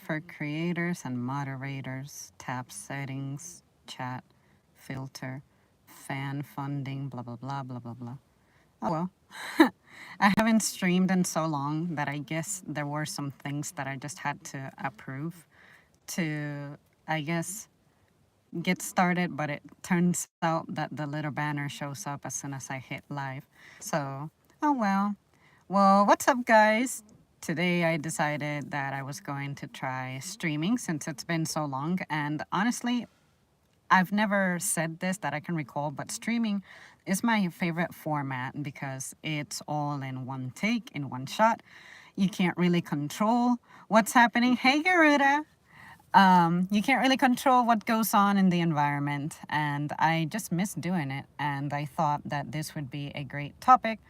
for creators and moderators. Tap settings, chat, filter, fan funding, blah, blah, blah, blah, blah, blah. Oh well. I haven't streamed in so long that I guess there were some things that I just had to approve to, I guess, get started, but it turns out that the little banner shows up as soon as I hit live. So, oh well. Well, what's up, guys? Today I decided that I was going to try streaming since it's been so long, and honestly, I've never said this that I can recall, but streaming is my favorite format because it's all in one take, in one shot. You can't really control what's happening. Hey, Garuda! You can't really control what goes on in the environment, and I just miss doing it. And I thought that this would be a great topic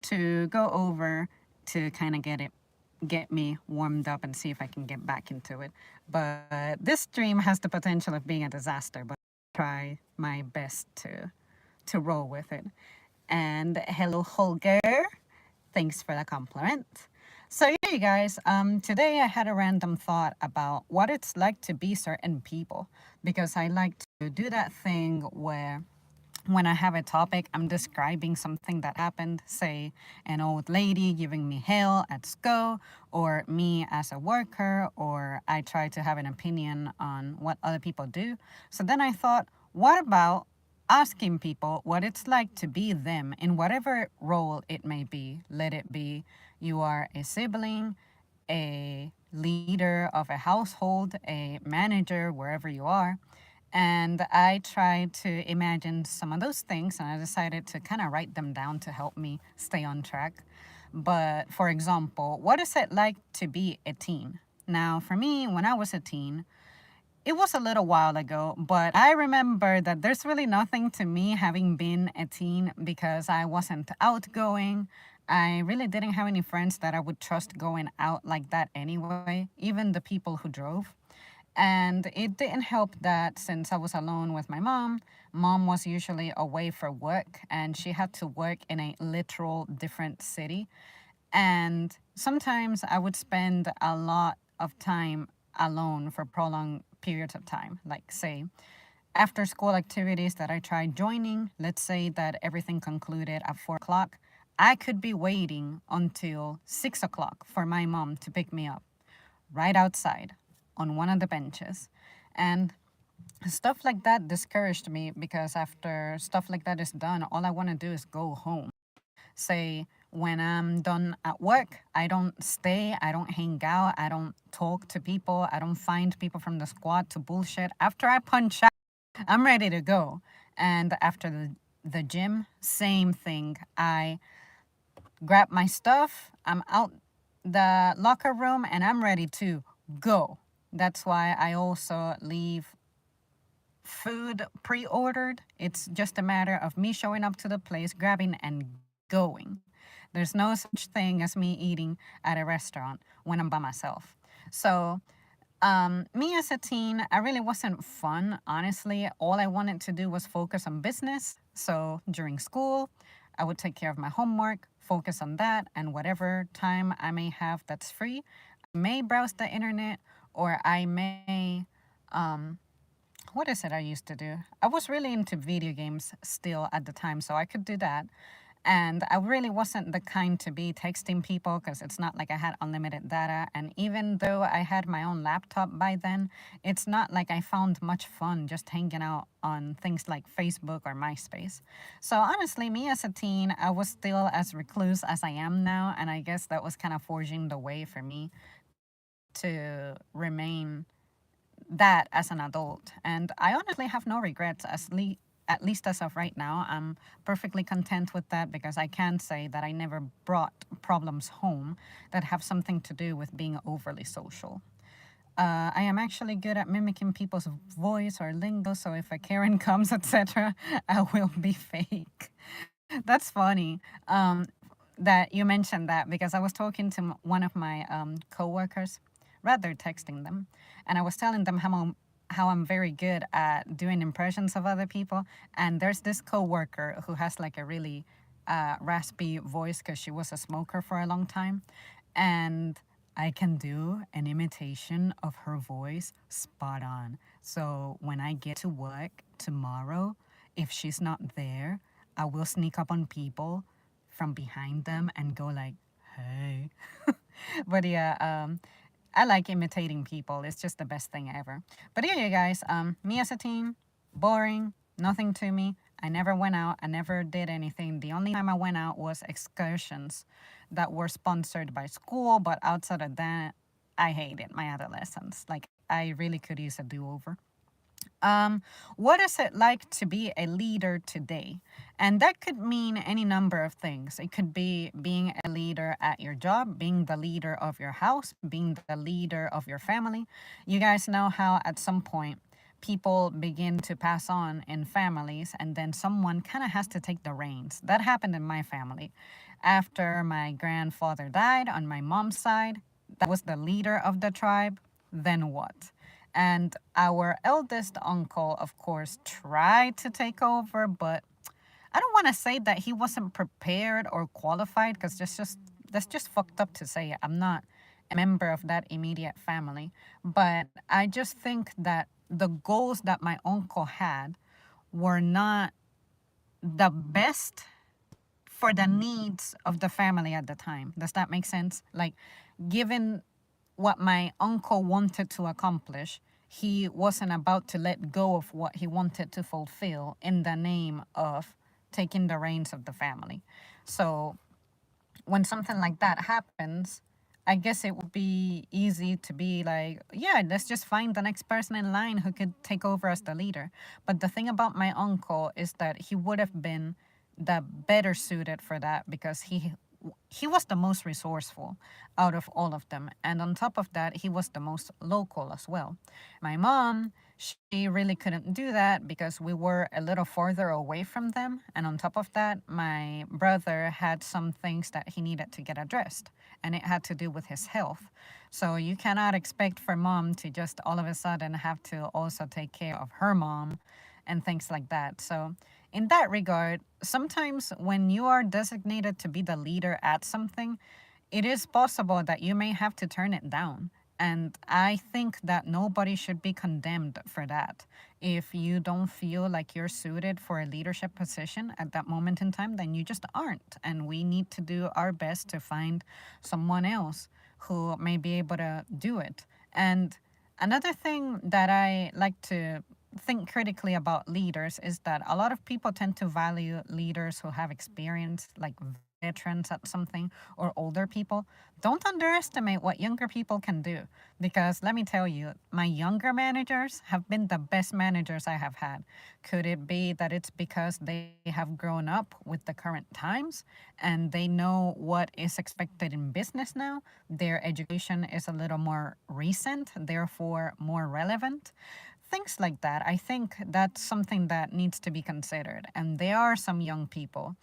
to go over to kind of get me warmed up and see if I can get back into it. But this stream has the potential of being a disaster, but I'll try my best to roll with it. And hello, Holger. Thanks for the compliment. So yeah, you guys, today I had a random thought about what it's like to be certain people because I like to do that thing where when I have a topic, I'm describing something that happened, say an old lady giving me hell at school, or me as a worker, or I try to have an opinion on what other people do. So then I thought, what about asking people what it's like to be them in whatever role it may be? Let it be you are a sibling, a leader of a household, a manager, wherever you are. And I tried to imagine some of those things, and I decided to kind of write them down to help me stay on track. But for example, what is it like to be a teen? Now, for me, when I was a teen, it was a little while ago, but I remember that there's really nothing to me having been a teen because I wasn't outgoing. I really didn't have any friends that I would trust going out like that anyway, even the people who drove. And it didn't help that since I was alone with my mom was usually away for work and she had to work in a literal different city. And sometimes I would spend a lot of time alone for prolonged periods of time, like, say, after school activities that I tried joining, let's say that everything concluded at 4 o'clock, I could be waiting until 6 o'clock for my mom to pick me up right outside on one of the benches. And stuff like that discouraged me because after stuff like that is done, all I want to do is go home. Say, when I'm done at work, I don't stay, I don't hang out, I don't talk to people, I don't find people from the squad to bullshit. After I punch out, I'm ready to go. And after the gym, same thing. I grab my stuff, I'm out the locker room, and I'm ready to go. That's why I also leave food pre-ordered. It's just a matter of me showing up to the place, grabbing and going. There's no such thing as me eating at a restaurant when I'm by myself. So me as a teen, I really wasn't fun, honestly. All I wanted to do was focus on business. So during school, I would take care of my homework, focus on that, and whatever time I may have that's free, I may browse the internet or I may, what is it I used to do? I was really into video games still at the time, so I could do that. And I really wasn't the kind to be texting people because it's not like I had unlimited data. And even though I had my own laptop by then, it's not like I found much fun just hanging out on things like Facebook or MySpace. So honestly, me as a teen, I was still as recluse as I am now. And I guess that was kind of forging the way for me to remain that as an adult. And I honestly have no regrets, at least as of right now. I'm perfectly content with that because I can say that I never brought problems home that have something to do with being overly social. I am actually good at mimicking people's voice or lingo, so if a Karen comes, etc., I will be fake. That's funny that you mentioned that because I was talking to one of my coworkers, rather texting them, and I was telling them how I'm very good at doing impressions of other people. And there's this coworker who has like a really raspy voice because she was a smoker for a long time, and I can do an imitation of her voice spot on. So when I get to work tomorrow, if she's not there, I will sneak up on people from behind them and go like, "Hey." But yeah, I like imitating people. It's just the best thing ever. But yeah, you guys, me as a teen, boring, nothing to me. I never went out. I never did anything. The only time I went out was excursions that were sponsored by school. But outside of that, I hated my adolescence. Like, I really could use a do over. Um, what is it like to be a leader today? And that could mean any number of things. It could be being a leader at your job, being the leader of your house, being the leader of your family. You guys know how at some point people begin to pass on in families, and then someone kind of has to take the reins. That happened in my family. After my grandfather died on my mom's side, that was the leader of the tribe. Then what? And our eldest uncle, of course, tried to take over, but I don't want to say that he wasn't prepared or qualified because that's just fucked up to say. I'm not a member of that immediate family, but I just think that the goals that my uncle had were not the best for the needs of the family at the time. Does that make sense? Like, given what my uncle wanted to accomplish, he wasn't about to let go of what he wanted to fulfill in the name of taking the reins of the family. So when something like that happens, I guess it would be easy to be like, yeah, let's just find the next person in line who could take over as the leader. But the thing about my uncle is that he would have been the better suited for that because he was the most resourceful out of all of them. And on top of that, he was the most local as well. My mom, she really couldn't do that because we were a little farther away from them. And on top of that, my brother had some things that he needed to get addressed, and it had to do with his health. So you cannot expect for mom to just all of a sudden have to also take care of her mom and things like that. So, in that regard, sometimes when you are designated to be the leader at something, it is possible that you may have to turn it down. And I think that nobody should be condemned for that. If you don't feel like you're suited for a leadership position at that moment in time, then you just aren't. And we need to do our best to find someone else who may be able to do it. And another thing that I like to think critically about leaders is that a lot of people tend to value leaders who have experience, like veterans at something, or older people. Don't underestimate what younger people can do, because let me tell you, my younger managers have been the best managers I have had. Could it be that it's because they have grown up with the current times and they know what is expected in business now? Their education is a little more recent, therefore more relevant. Things like that. I think that's something that needs to be considered. And there are some young people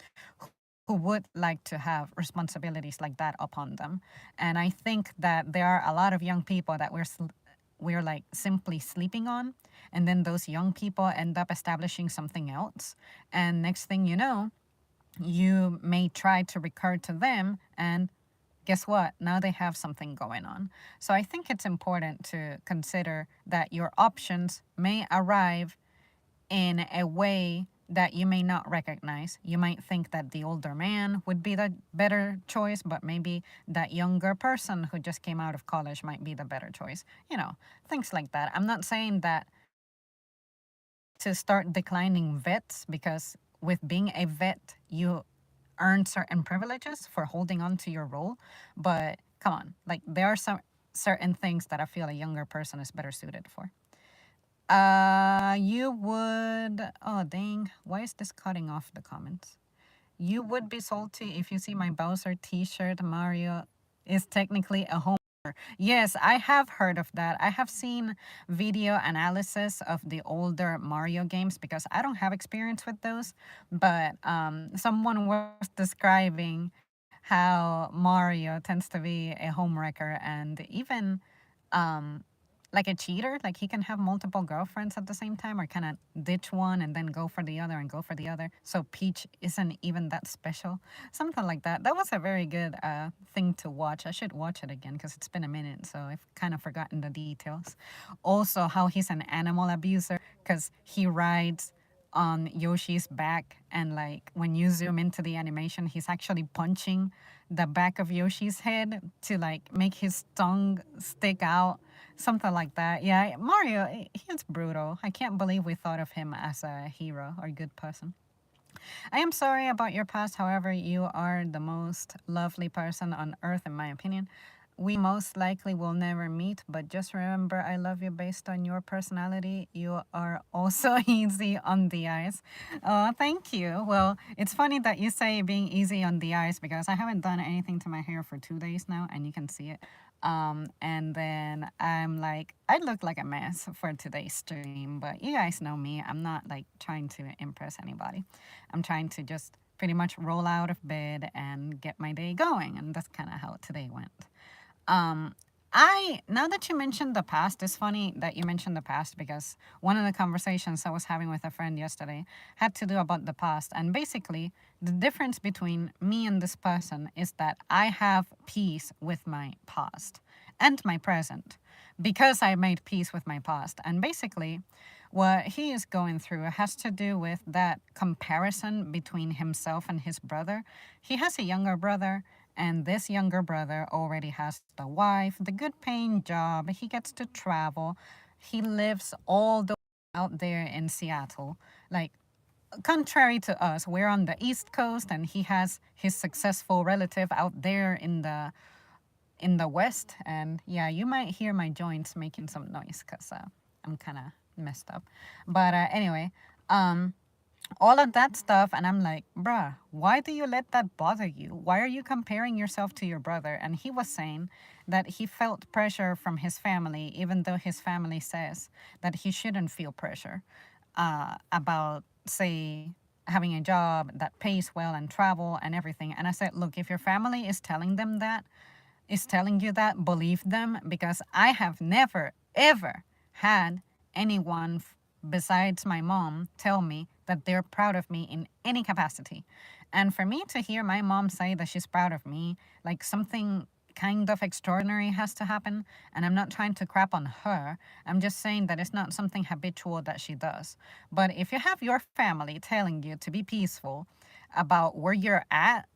who would like to have responsibilities like that upon them. And I think that there are a lot of young people that we're like simply sleeping on, and then those young people end up establishing something else. And next thing you know, you may try to recur to them, and guess what? Now they have something going on. So I think it's important to consider that your options may arrive in a way that you may not recognize. You might think that the older man would be the better choice, but maybe that younger person who just came out of college might be the better choice. Things like that. I'm not saying that to start declining vets, because with being a vet, you earn certain privileges for holding on to your role. But come on, like, there are some certain things that I feel a younger person is better suited for. You would. Oh, dang. Why is this cutting off the comments? You would be salty if you see my Bowser t shirt. Mario is technically a home. Yes, I have heard of that. I have seen video analysis of the older Mario games because I don't have experience with those. But someone was describing how Mario tends to be a homewrecker, and even um, like a cheater, like he can have multiple girlfriends at the same time, or kind of ditch one and then go for the other and go for the other. So Peach isn't even that special, something like that. That was a very good thing to watch. I should watch it again because it's been a minute, so I've kind of forgotten the details. Also, how he's an animal abuser because he rides on Yoshi's back, and like when you zoom into the animation, he's actually punching the back of Yoshi's head to like make his tongue stick out, something like that. Yeah, Mario, he's brutal. I can't believe we thought of him as a hero or good person. I am sorry about your past. However, you are the most lovely person on earth, in my opinion. We most likely will never meet, but just remember I love you based on your personality. You are also easy on the eyes. Oh, thank you. Well, it's funny that you say being easy on the eyes because I haven't done anything to my hair for 2 days now, and you can see it. And then I'm like, I look like a mess for today's stream, but you guys know me. I'm not like trying to impress anybody. I'm trying to just pretty much roll out of bed and get my day going, and that's kind of how today went. Um, I now that you mentioned the past, it's funny that you mentioned the past because one of the conversations I was having with a friend yesterday had to do about the past, and basically the difference between me and this person is that I have peace with my past and my present because I made peace with my past, and basically what he is going through has to do with that comparison between himself and his brother. He has a younger brother, and this younger brother already has the wife, the good paying job, he gets to travel. He lives all the way out there in Seattle. Like, contrary to us, we're on the East Coast and he has his successful relative out there in the West. And yeah, you might hear my joints making some noise because I'm kind of messed up. But anyway, um, all of that stuff, and I'm like, bruh, why do you let that bother you? Why are you comparing yourself to your brother? And he was saying that he felt pressure from his family, even though his family says that he shouldn't feel pressure about, say, having a job that pays well and travel and everything. And I said, look, if your family is telling them that, is telling you that, believe them, because I have never, ever had anyone besides my mom tell me that they're proud of me in any capacity. And for me to hear my mom say that she's proud of me, like something kind of extraordinary has to happen. And I'm not trying to crap on her. I'm just saying that it's not something habitual that she does. But if you have your family telling you to be peaceful about where you're at,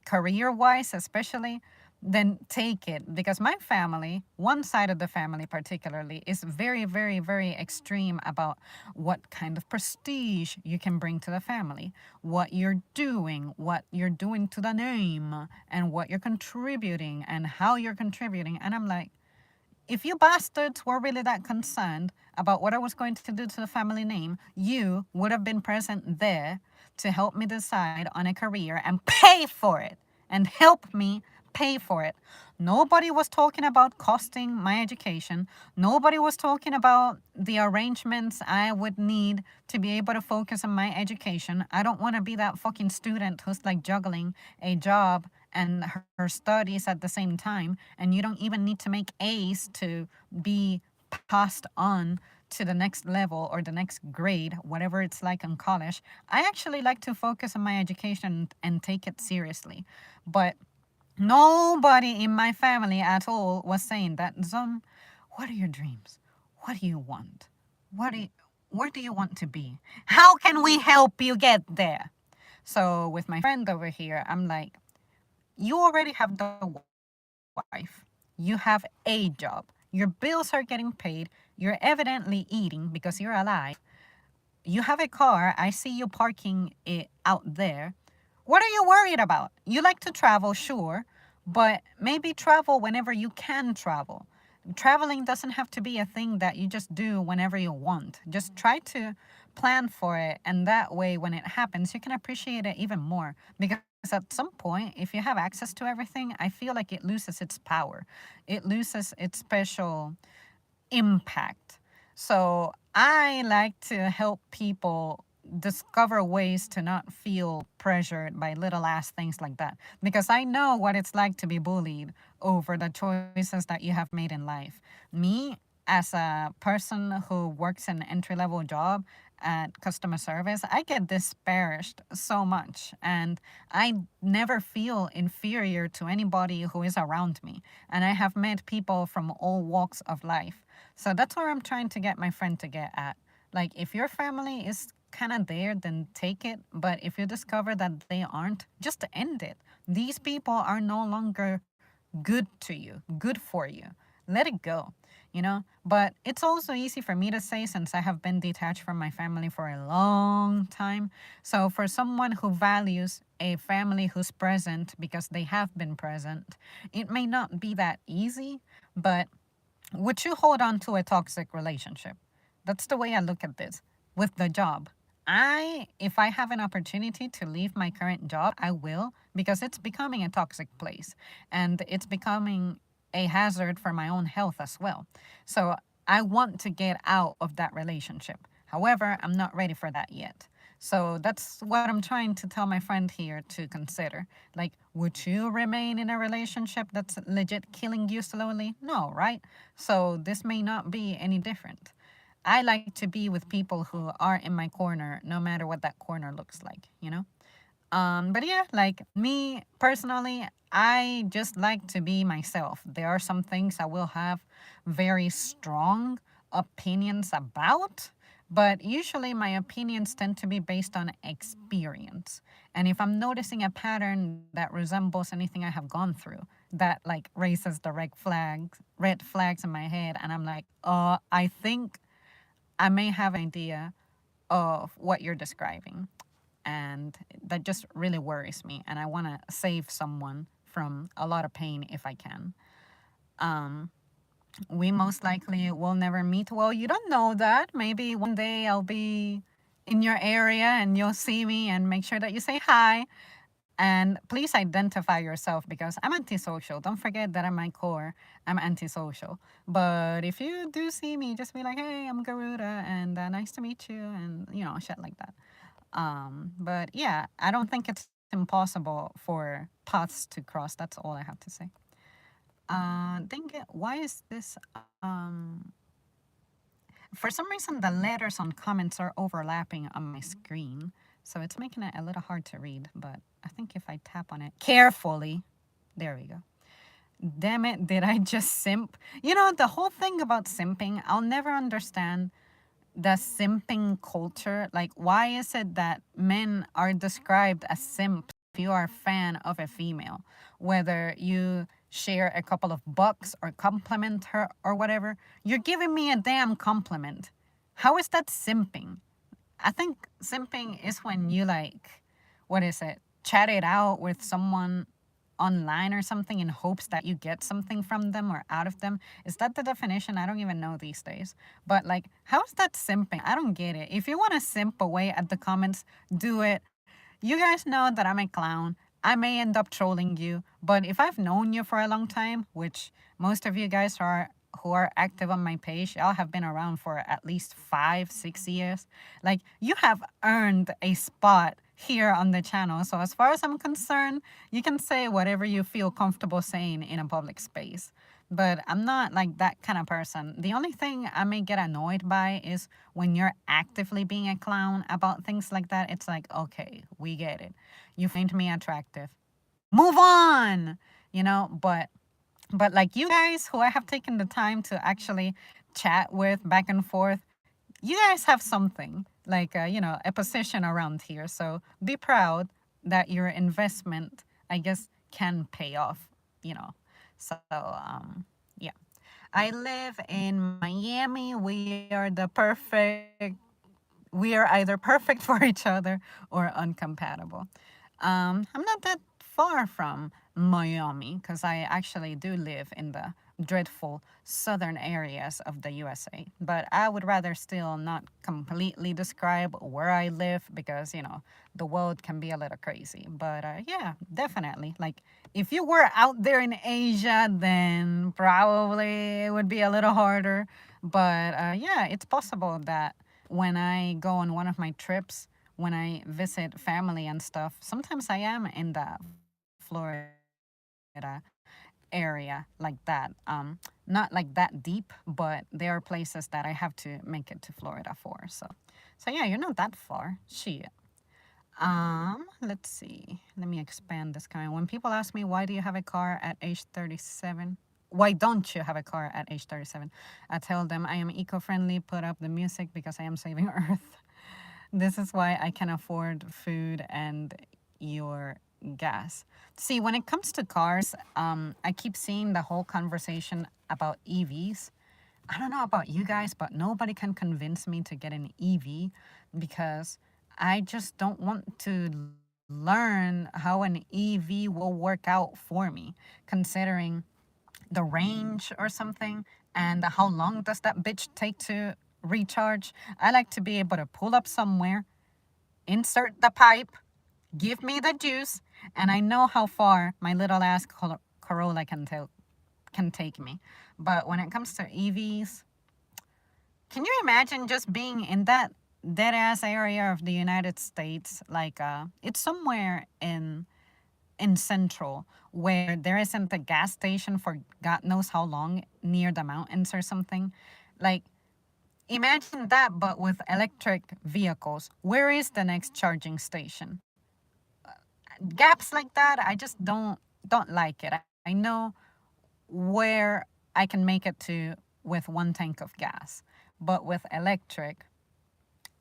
career wise especially, then take it, because my family, one side of the family particularly, is very, very, very extreme about what kind of prestige you can bring to the family, what you're doing to the name, and what you're contributing and how you're contributing. And I'm like, if you bastards were really that concerned about what I was going to do to the family name, you would have been present there to help me decide on a career and pay for it and help me pay for it. Nobody was talking about costing my education. Nobody was talking about the arrangements I would need to be able to focus on my education. I don't want to be that fucking student who's like juggling a job and her studies at the same time, and you don't even need to make A's to be passed on to the next level or the next grade, whatever it's like in college. I actually like to focus on my education and take it seriously. But nobody in my family at all was saying that, Zom, what are your dreams? What do you want? Where do you want to be? How can we help you get there? So with my friend over here, I'm like, you already have the wife. You have a job. Your bills are getting paid. You're evidently eating because you're alive. You have a car. I see you parking it out there. What are you worried about? You like to travel, sure, but maybe travel whenever you can travel. Traveling doesn't have to be a thing that you just do whenever you want. Just try to plan for it, and that way, when it happens, you can appreciate it even more. Because at some point, if you have access to everything, I feel like it loses its power, it loses its special impact. So I like to help people discover ways to not feel pressured by little ass things like that, because I know what it's like to be bullied over the choices that you have made in life. Me, as a person who works an entry level job at customer service, I get disparaged so much, and I never feel inferior to anybody who is around me. And I have met people from all walks of life. So that's where I'm trying to get my friend to get at. Like, if your family is kind of there, then take it. But if you discover that they aren't, just end it. These people are no longer good to you, good for you. Let it go, you know? But it's also easy for me to say since I have been detached from my family for a long time. So for someone who values a family who's present because they have been present, it may not be that easy, but would you hold on to a toxic relationship? That's the way I look at this. With the job, if I have an opportunity to leave my current job, I will, because it's becoming a toxic place and it's becoming a hazard for my own health as well. So I want to get out of that relationship. However, I'm not ready for that yet. So that's what I'm trying to tell my friend here to consider. Like, would you remain in a relationship that's legit killing you slowly? No, right? So this may not be any different. I like to be with people who are in my corner, no matter what that corner looks like, you know? But yeah, like me personally, I just like to be myself. There are some things I will have very strong opinions about, but usually my opinions tend to be based on experience. And if I'm noticing a pattern that resembles anything I have gone through, that like raises the red flags in my head, and I'm like, I think I may have an idea of what you're describing, and that just really worries me, and I want to save someone from a lot of pain if I can. um we most likely will never meet. Well, you don't know that. Maybe one day I'll be in your area and you'll see me, and make sure that you say hi. And please identify yourself, because I'm antisocial. Don't forget that at my core, I'm antisocial. But if you do see me, just be like, hey, I'm Garuda, and nice to meet you, and shit like that. But yeah, I don't think it's impossible for paths to cross. That's all I have to say. Why is this? For some reason, the letters on comments are overlapping on my screen. So it's making it a little hard to read. But I think if I tap on it carefully, there we go. Damn it, did I just simp? The whole thing about simping, I'll never understand the simping culture. Like, why is it that men are described as simps if you are a fan of a female? Whether you share a couple of bucks or compliment her or whatever, you're giving me a damn compliment. How is that simping? I think simping is when you like, what is it? Chat it out with someone online or something in hopes that you get something from them or out of them. Is that the definition? I don't even know these days. But like, how is that simping? I don't get it. If you want to simp away at the comments, do it. You guys know that I'm a clown. I may end up trolling you, but if I've known you for a long time, which most of you guys are who are active on my page, y'all have been around for at least 5, 6 years. Like, you have earned a spot here on the channel. So as far as I'm concerned, you can say whatever you feel comfortable saying in a public space. But I'm not like that kind of person. The only thing I may get annoyed by is when you're actively being a clown about things like that. It's like, okay, we get it. You find me attractive. Move on, but like you guys who I have taken the time to actually chat with back and forth, you guys have something like a position around here. So be proud that your investment, I guess, can pay off. You know. So yeah, I live in Miami. We are the perfect. We are either perfect for each other or uncompatible. I'm not that far from Miami because I actually do live in the dreadful southern areas of the USA. But I would rather still not completely describe where I live because, the world can be a little crazy. But yeah, definitely. Like, if you were out there in Asia, then probably it would be a little harder. But yeah, it's possible that when I go on one of my trips, when I visit family and stuff, sometimes I am in the Florida area like that. not like that deep, but there are places that I have to make it to Florida for. So yeah, you're not that far. Shit. Let's see. Let me expand this comment. When people ask me why do you have a car at age 37? Why don't you have a car at age 37? I tell them I am eco-friendly, put up the music because I am saving Earth. This is why I can afford food and your gas. See, when it comes to cars, I keep seeing the whole conversation about EVs. I don't know about you guys, but nobody can convince me to get an EV because I just don't want to learn how an EV will work out for me, considering the range or something and how long does that bitch take to recharge. I like to be able to pull up somewhere, insert the pipe, give me the juice, and I know how far my little ass Corolla can take me. But when it comes to EVs, can you imagine just being in that dead ass area of the United States? Like it's somewhere in central where there isn't a gas station for God knows how long near the mountains or something. Like imagine that but with electric vehicles. Where is the next charging station? Gaps like that, I just don't like it. I know where I can make it to with one tank of gas. But with electric,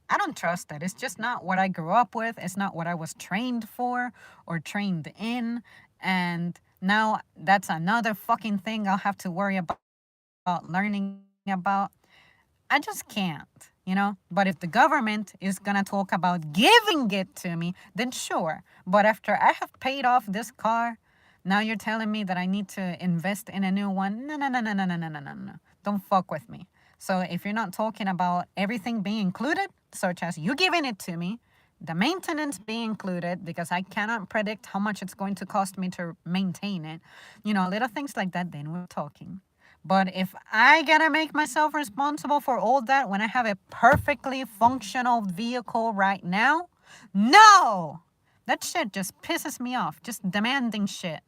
I don't trust it. It's just not what I grew up with. It's not what I was trained for or trained in. And now that's another fucking thing I'll have to worry about learning about. I just can't, you know? But if the government is gonna talk about giving it to me, then sure. But after I have paid off this car, now you're telling me that I need to invest in a new one? No, no, no, no, no, no, no, no, no, no. Don't fuck with me. So if you're not talking about everything being included, such as you giving it to me, the maintenance being included, because I cannot predict how much it's going to cost me to maintain it, you know, little things like that, then we're talking. But if I gotta make myself responsible for all that when I have a perfectly functional vehicle right now, no! That shit just pisses me off. Just demanding shit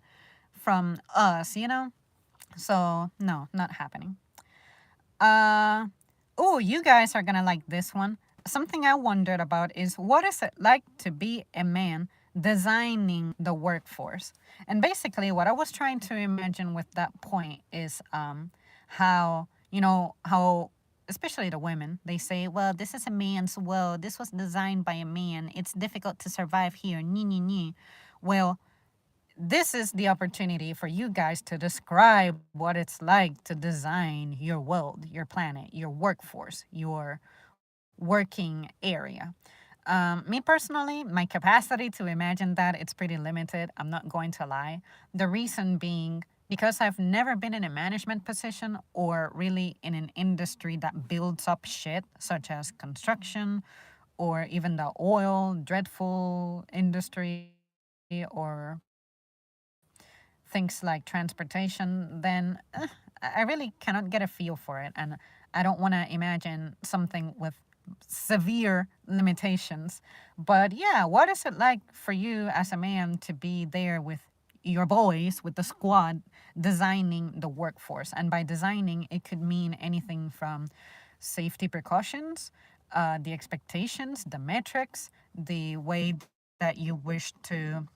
from us, you know? So, no, not happening. Oh, you guys are gonna like this one. Something I wondered about is what is it like to be a man designing the workforce? And basically, what I was trying to imagine with that point is how, you know, how especially the women, they say, well, this is a man's world. This was designed by a man. It's difficult to survive here. Ni. Well, this is the opportunity for you guys to describe what it's like to design your world, your planet, your workforce, your working area. Me personally, my capacity to imagine that it's pretty limited. I'm not going to lie. The reason being because I've never been in a management position or really in an industry that builds up shit, such as construction or even the oil, dreadful industry, or things like transportation, then I really cannot get a feel for it. And I don't want to imagine something with severe limitations. But yeah, what is it like for you as a man to be there with your boys, with the squad, designing the workforce? And by designing, it could mean anything from safety precautions, the expectations, the metrics, the way that you wish to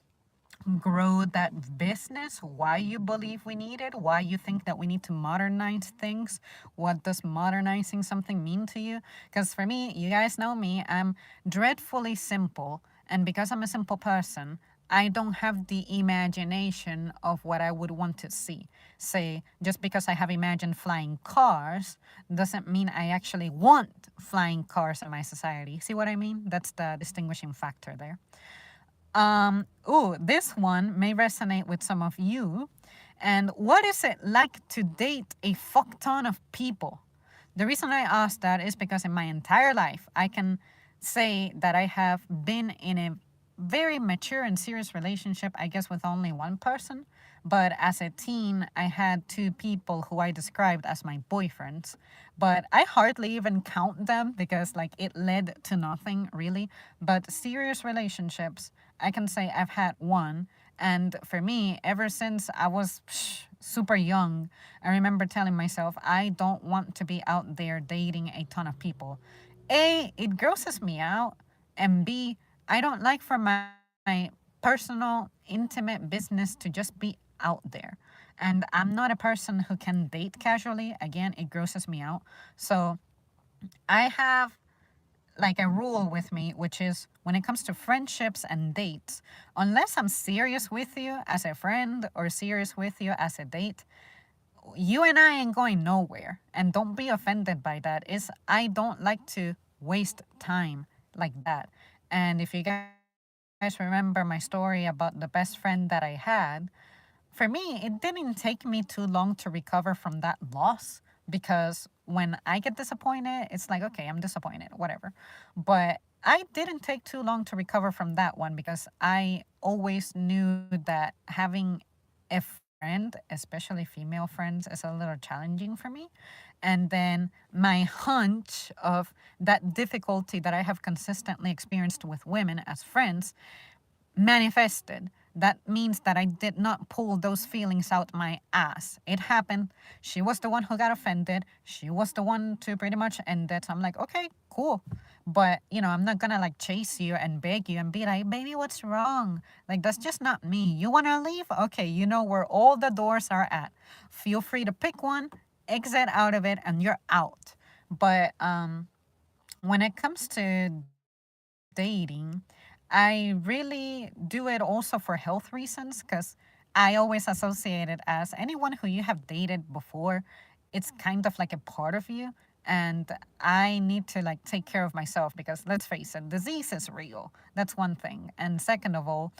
grow that business, why you believe we need it, why you think that we need to modernize things, what does modernizing something mean to you? Because for me, you guys know me, I'm dreadfully simple, and because I'm a simple person, I don't have the imagination of what I would want to see. Say, just because I have imagined flying cars doesn't mean I actually want flying cars in my society. See what I mean? That's the distinguishing factor there. This one may resonate with some of you. And what is it like to date a fuck ton of people? The reason I asked that is because in my entire life, I can say that I have been in a very mature and serious relationship, I guess, with only one person. But as a teen, I had two people who I described as my boyfriends. But I hardly even count them because, like, it led to nothing really. But serious relationships, I can say I've had one. And for me, ever since I was super young, I remember telling myself, I don't want to be out there dating a ton of people. A, it grosses me out. And B, I don't like for my personal, intimate business to just be out there. And I'm not a person who can date casually. Again, it grosses me out. So I have like a rule with me, which is when it comes to friendships and dates, unless I'm serious with you as a friend or serious with you as a date, you and I ain't going nowhere. And don't be offended by that. Is I don't like to waste time like that. And if you guys remember my story about the best friend that I had, for me, it didn't take me too long to recover from that loss because when I get disappointed, it's like, okay, I'm disappointed, whatever. But I didn't take too long to recover from that one because I always knew that having a friend, especially female friends, is a little challenging for me. And then my hunch of that difficulty that I have consistently experienced with women as friends manifested. That means that I did not pull those feelings out my ass. It happened. She was the one who got offended. She was the one to pretty much end it. So I'm like, okay, cool. But, I'm not gonna like chase you and beg you and be like, baby, what's wrong? Like, that's just not me. You wanna leave? Okay, you know where all the doors are at. Feel free to pick one, exit out of it, and you're out. But when it comes to dating, I really do it also for health reasons because I always associate it as anyone who you have dated before. It's kind of like a part of you. And I need to like take care of myself because let's face it, disease is real. That's one thing. And second of all,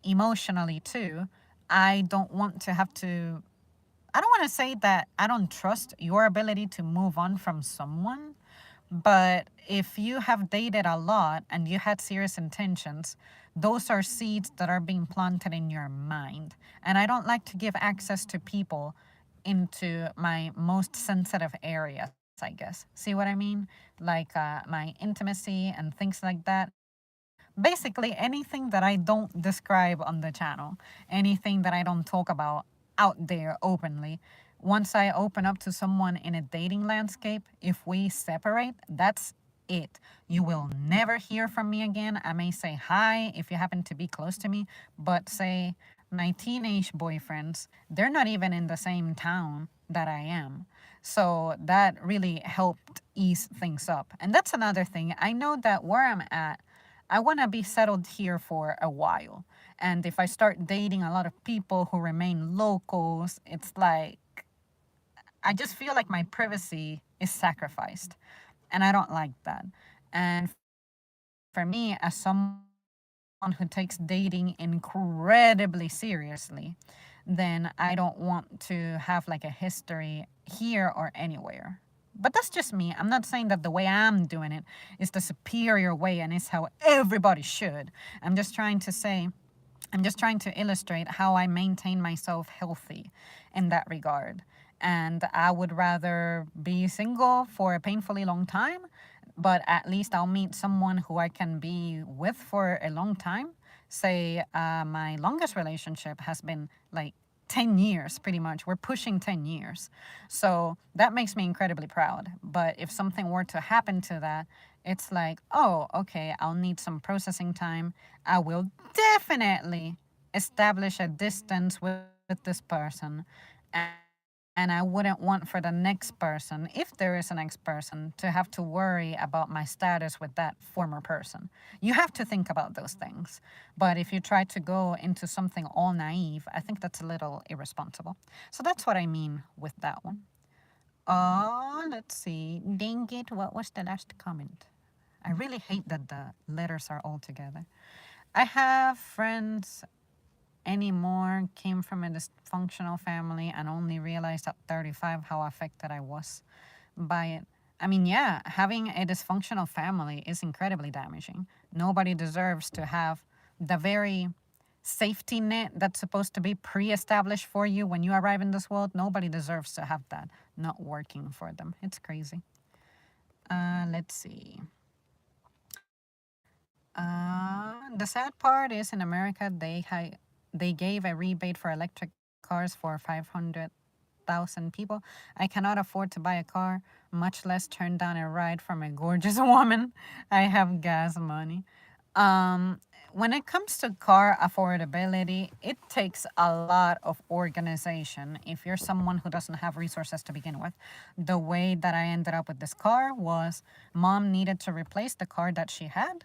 emotionally too, I don't want to have to. I don't want to say that I don't trust your ability to move on from someone, but if you have dated a lot and you had serious intentions, those are seeds that are being planted in your mind. And I don't like to give access to people into my most sensitive areas, I guess. See what I mean? Like my intimacy and things like that. Basically, anything that I don't describe on the channel, anything that I don't talk about out there openly, once I open up to someone in a dating landscape, if we separate, that's it. You will never hear from me again. I may say hi if you happen to be close to me, but say my teenage boyfriends, they're not even in the same town that I am. So that really helped ease things up. And that's another thing. I know that where I'm at, I want to be settled here for a while. And if I start dating a lot of people who remain locals, it's like I just feel like my privacy is sacrificed. And I don't like that. And for me, as someone who takes dating incredibly seriously, then I don't want to have like a history here or anywhere. But that's just me. I'm not saying that the way I'm doing it is the superior way and is how everybody should. I'm just trying to illustrate how I maintain myself healthy in that regard. And I would rather be single for a painfully long time, but at least I'll meet someone who I can be with for a long time. Say, my longest relationship has been like 10 years, pretty much. We're pushing 10 years. So that makes me incredibly proud. But if something were to happen to that, it's like, oh, okay, I'll need some processing time. I will definitely establish a distance with this person. And I wouldn't want for the next person, if there is a next person, to have to worry about my status with that former person. You have to think about those things. But if you try to go into something all naive, I think that's a little irresponsible. So that's what I mean with that one. Let's see. Dang it, what was the last comment? I really hate that the letters are all together. I have friends anymore, came from a dysfunctional family, and only realized at 35 how affected I was by it. I mean, yeah, having a dysfunctional family is incredibly damaging. Nobody deserves to have the very safety net that's supposed to be pre established for you when you arrive in this world. Nobody deserves to have that not working for them. It's crazy. Let's see. The sad part is in America, they gave a rebate for electric cars cars for 500,000 people. I cannot afford to buy a car, much less turn down a ride from a gorgeous woman. I have gas money. Um, when it comes to car affordability, it takes a lot of organization if you're someone who doesn't have resources to begin with. The way that I ended up with this car was mom needed to replace the car that she had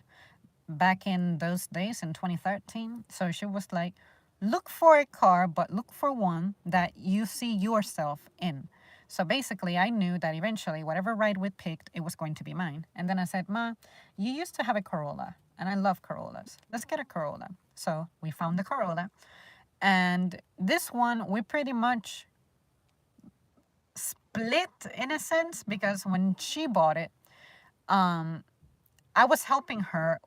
back in those days in 2013. So she was like, look for a car, but look for one that you see yourself in. So basically, I knew that eventually, whatever ride we picked, it was going to be mine. And then I said, Ma, you used to have a Corolla, and I love Corollas. Let's get a Corolla. So we found the Corolla. And this one, we pretty much split in a sense because when she bought it, I was helping her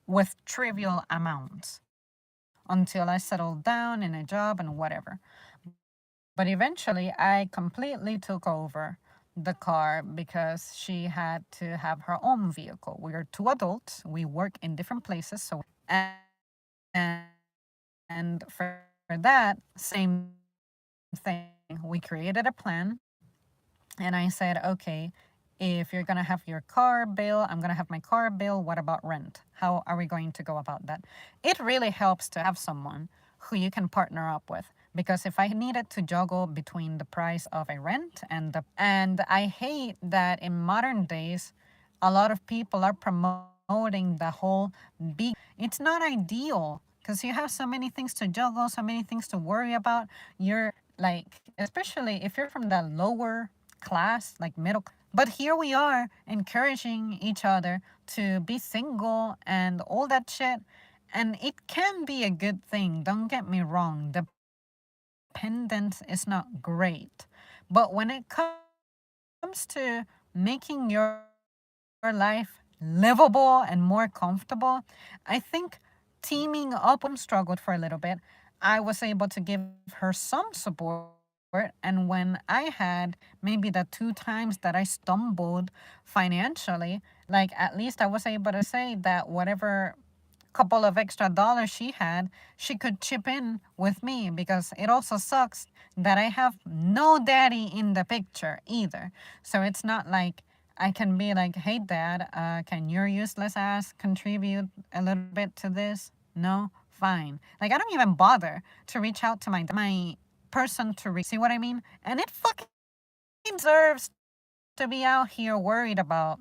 with trivial amounts until I settled down in a job and whatever. But eventually, I completely took over the car because she had to have her own vehicle. We are two adults. We work in different places. So, and, and for that, same thing. We created a plan. And I said, okay, if you're going to have your car bill, I'm going to have my car bill. What about rent? How are we going to go about that? It really helps to have someone who you can partner up with. Because if I needed to juggle between the price of a rent and I hate that in modern days, a lot of people are promoting the whole big. It's not ideal because you have so many things to juggle, so many things to worry about. You're like, especially if you're from the lower class, like middle. But here we are encouraging each other to be single and all that shit. And it can be a good thing. Don't get me wrong. Dependence is not great. But when it comes to making your life livable and more comfortable, I think teaming up struggled for a little bit. I was able to give her some support. And when I had maybe the 2 times that I stumbled financially, like at least I was able to say that whatever couple of extra dollars she had, she could chip in with me because it also sucks that I have no daddy in the picture either. So it's not like I can be like, hey, dad, can your useless ass contribute a little bit to this? No? Fine. Like, I don't even bother to reach out to my person to see what I mean? And it fucking deserves to be out here worried about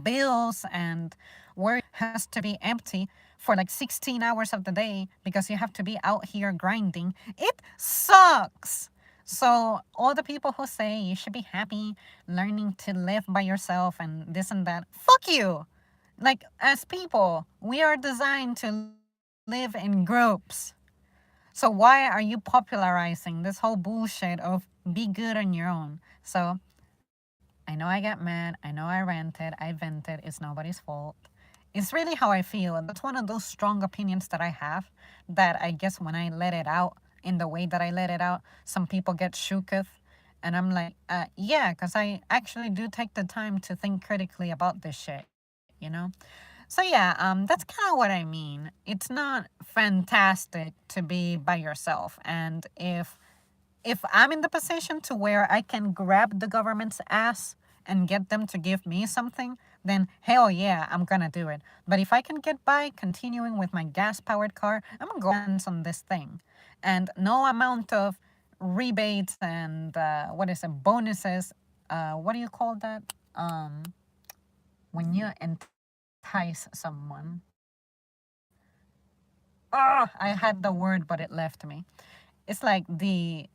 bills and work has to be empty for like 16 hours of the day because you have to be out here grinding. It sucks. So all the people who say you should be happy learning to live by yourself and this and that, fuck you. Like, as people, we are designed to live in groups. So why are you popularizing this whole bullshit of be good on your own? So I know I get mad. I know I ranted. I vented. It's nobody's fault. It's really how I feel. And that's one of those strong opinions that I have that I guess when I let it out in the way that I let it out, some people get shooketh. And I'm like, yeah, because I actually do take the time to think critically about this shit, you know? So yeah, that's kind of what I mean. It's not fantastic to be by yourself. And if I'm in the position to where I can grab the government's ass and get them to give me something, then hell yeah, I'm gonna do it. But if I can get by continuing with my gas-powered car, I'm gonna go hands on this thing. And no amount of rebates and bonuses. What do you call that? When you entice someone. Oh, I had the word, but it left me. It's like the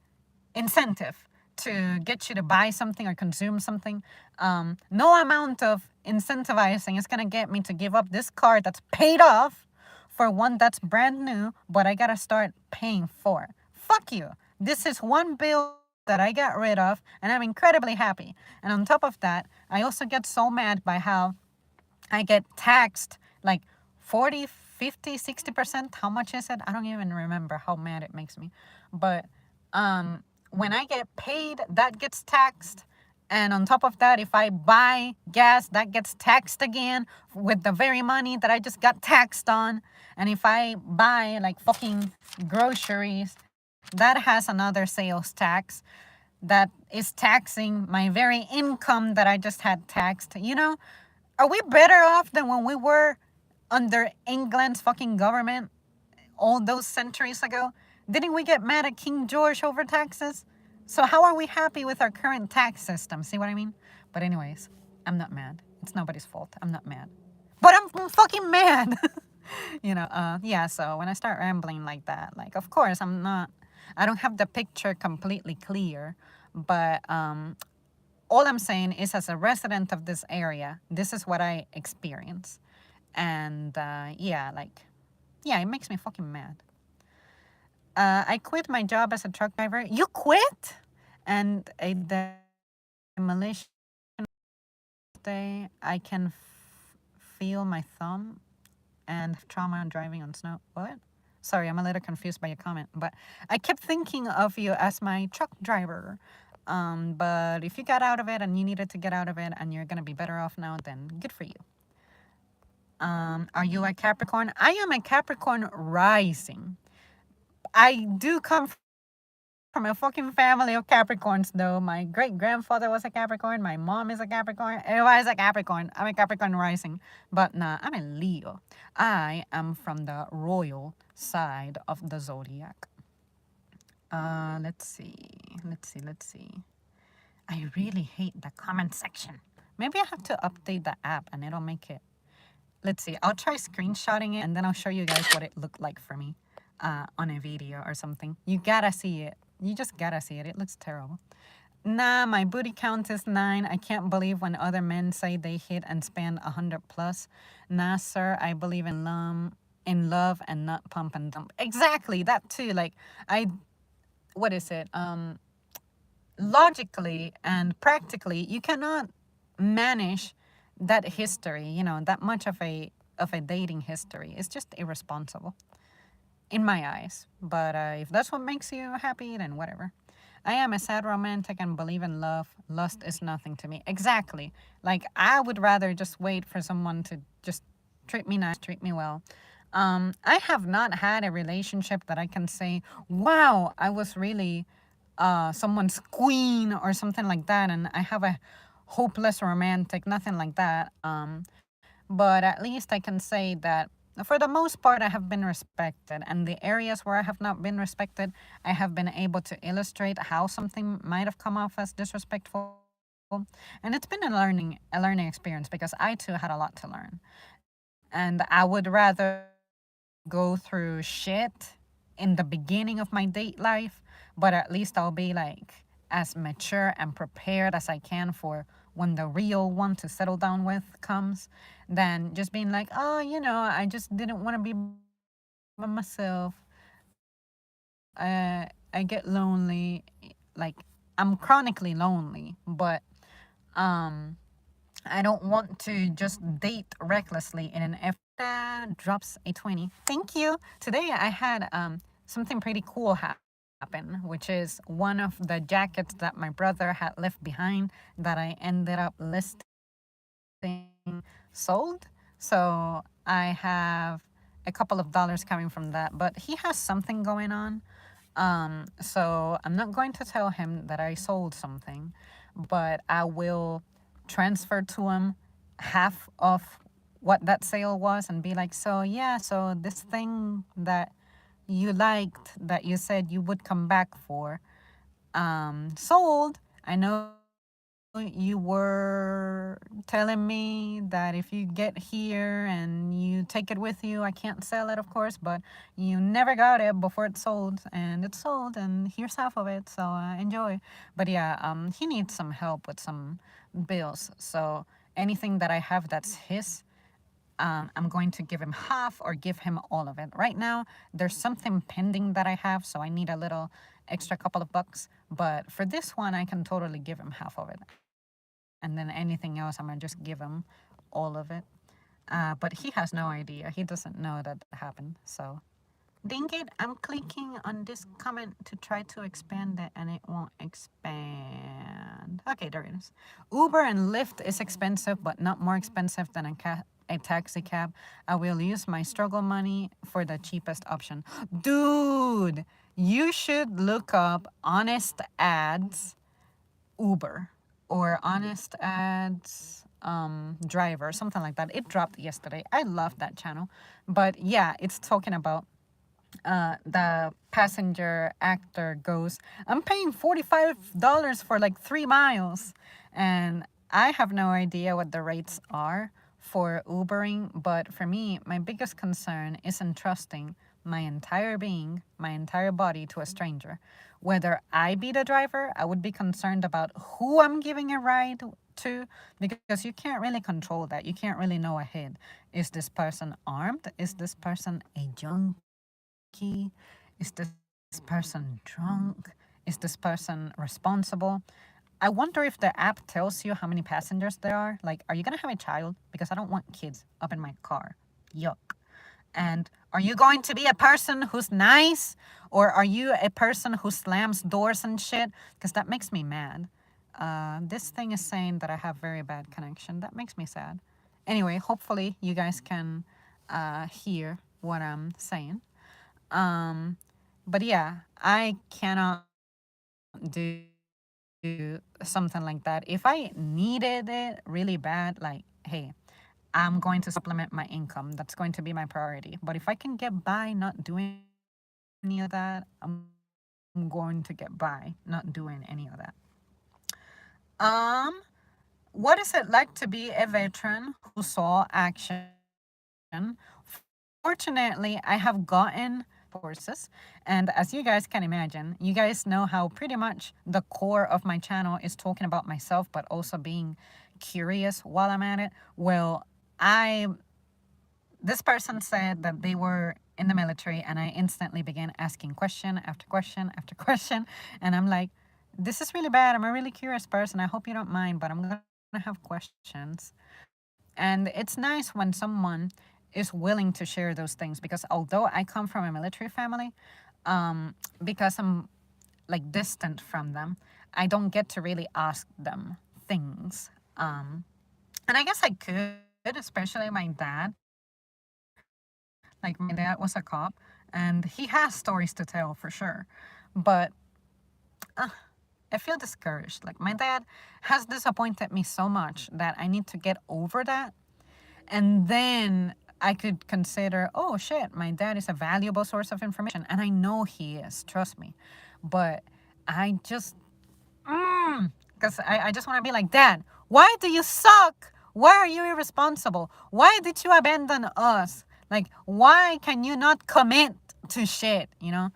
incentive to get you to buy something or consume something. No amount of incentivizing is gonna get me to give up this car that's paid off for one that's brand new, but I gotta start paying for. Fuck you. This is one bill that I got rid of, and I'm incredibly happy. And on top of that, I also get so mad by how I get taxed like 40, 50, 60%. How much is it? I don't even remember how mad it makes me. But when I get paid, that gets taxed. And on top of that, if I buy gas, that gets taxed again with the very money that I just got taxed on. And if I buy like fucking groceries, that has another sales tax that is taxing my very income that I just had taxed. You know, are we better off than when we were under England's fucking government all those centuries ago? Didn't we get mad at King George over taxes? So how are we happy with our current tax system? See what I mean? But anyways, I'm not mad. It's nobody's fault. I'm not mad. But I'm fucking mad. Yeah, so when I start rambling like that, like, of course, I don't have the picture completely clear, but all I'm saying is, as a resident of this area, this is what I experience. And yeah, it makes me fucking mad. I quit my job as a truck driver. You quit? And a demolition day, I can feel my thumb and trauma on driving on snow. What? Sorry, I'm a little confused by your comment, but I kept thinking of you as my truck driver. But if you got out of it and you needed to get out of it and you're gonna be better off now, then good for you. Are you a Capricorn? I am a Capricorn rising. I do come from a fucking family of Capricorns, though. My great grandfather was a Capricorn. My mom is a Capricorn. Everybody's a Capricorn. I'm a Capricorn rising. But nah, I'm a Leo. I am from the royal side of the zodiac. Let's see. I really hate the comment section. Maybe I have to update the app and it'll make it. Let's see. I'll try screenshotting it and then I'll show you guys what it looked like for me on a video or something. You gotta see it. You just gotta see it. It looks terrible. Nah, my booty count is 9. I can't believe when other men say they hit and spend 100 plus. Nah, sir, I believe in love and not pump and dump. Exactly, that too. Like, what is it? Logically and practically, you cannot manage that history, that much of a dating history. It's just irresponsible in my eyes. But if that's what makes you happy, then whatever. I am a sad romantic and believe in love. Lust is nothing to me. Exactly. Like, I would rather just wait for someone to just treat me nice, treat me well. I have not had a relationship that I can say, wow, I was really someone's queen or something like that, and I have a hopeless romantic, nothing like that. But at least I can say that for the most part, I have been respected. And the areas where I have not been respected, I have been able to illustrate how something might have come off as disrespectful. And it's been a learning experience because I too had a lot to learn. And I would rather go through shit in the beginning of my date life, but at least I'll be like as mature and prepared as I can for when the real one to settle down with comes, than just being like, oh, I just didn't want to be by myself. I get lonely. Like, I'm chronically lonely, but I don't want to just date recklessly in an effort. Drops a 20. Thank you. Today I had something pretty cool happen, which is one of the jackets that my brother had left behind that I ended up listing sold. So I have a couple of dollars coming from that, but he has something going on. So I'm not going to tell him that I sold something, but I will transfer to him half of what that sale was and be like, so yeah, so this thing that you liked, that you said you would come back for, sold. I know you were telling me that if you get here and you take it with you, I can't sell it, of course, but you never got it before it sold, and it's sold, and here's half of it, so enjoy. But yeah, he needs some help with some bills, so anything that I have that's his, I'm going to give him half or give him all of it. Right now, there's something pending that I have, so I need a little extra couple of bucks. But for this one, I can totally give him half of it. And then anything else, I'm going to just give him all of it. But he has no idea. He doesn't know that happened. So, dang it, I'm clicking on this comment to try to expand it, and it won't expand. Okay, there it is. Uber and Lyft is expensive, but not more expensive than a taxi cab. I will use my struggle money for the cheapest option. Dude, you should look up Honest Ads Uber or Honest Ads Driver, something like that. It dropped yesterday. I love that channel. But yeah, it's talking about the passenger actor goes, I'm paying $45 for like 3 miles. And I have no idea what the rates are for Ubering, but for me, my biggest concern is entrusting my entire being, my entire body to a stranger. Whether I be the driver, I would be concerned about who I'm giving a ride to, because you can't really control that. You can't really know ahead. Is this person armed? Is this person a junkie? Is this person drunk? Is this person responsible? I wonder if the app tells you how many passengers there are. Like, are you gonna have a child? Because I don't want kids up in my car. Yuck. And are you going to be a person who's nice? Or are you a person who slams doors and shit? Because that makes me mad. This thing is saying that I have very bad connection. That makes me sad. Anyway, hopefully you guys can hear what I'm saying. But yeah, I cannot do something like that. If I needed it really bad, like, hey, I'm going to supplement my income. That's going to be my priority. But if I can get by not doing any of that, I'm going to get by not doing any of that. What is it like to be a veteran who saw action? Fortunately, I have gotten courses, and as you guys can imagine, you guys know how pretty much the core of my channel is talking about myself, but also being curious while I'm at it. Well, this person said that they were in the military, and I instantly began asking question after question after question, and I'm like, this is really bad. I'm a really curious person. I hope you don't mind, but I'm gonna have questions. And it's nice when someone is willing to share those things, because although I come from a military family, because I'm like distant from them, I don't get to really ask them things. And I guess I could, especially my dad. Like, my dad was a cop, and he has stories to tell for sure. But I feel discouraged. Like, my dad has disappointed me so much that I need to get over that. And then I could consider, oh shit, my dad is a valuable source of information. And I know he is, trust me. But I just, because I just want to be like, Dad, why do you suck? Why are you irresponsible? Why did you abandon us? Like, why can you not commit to shit, you know?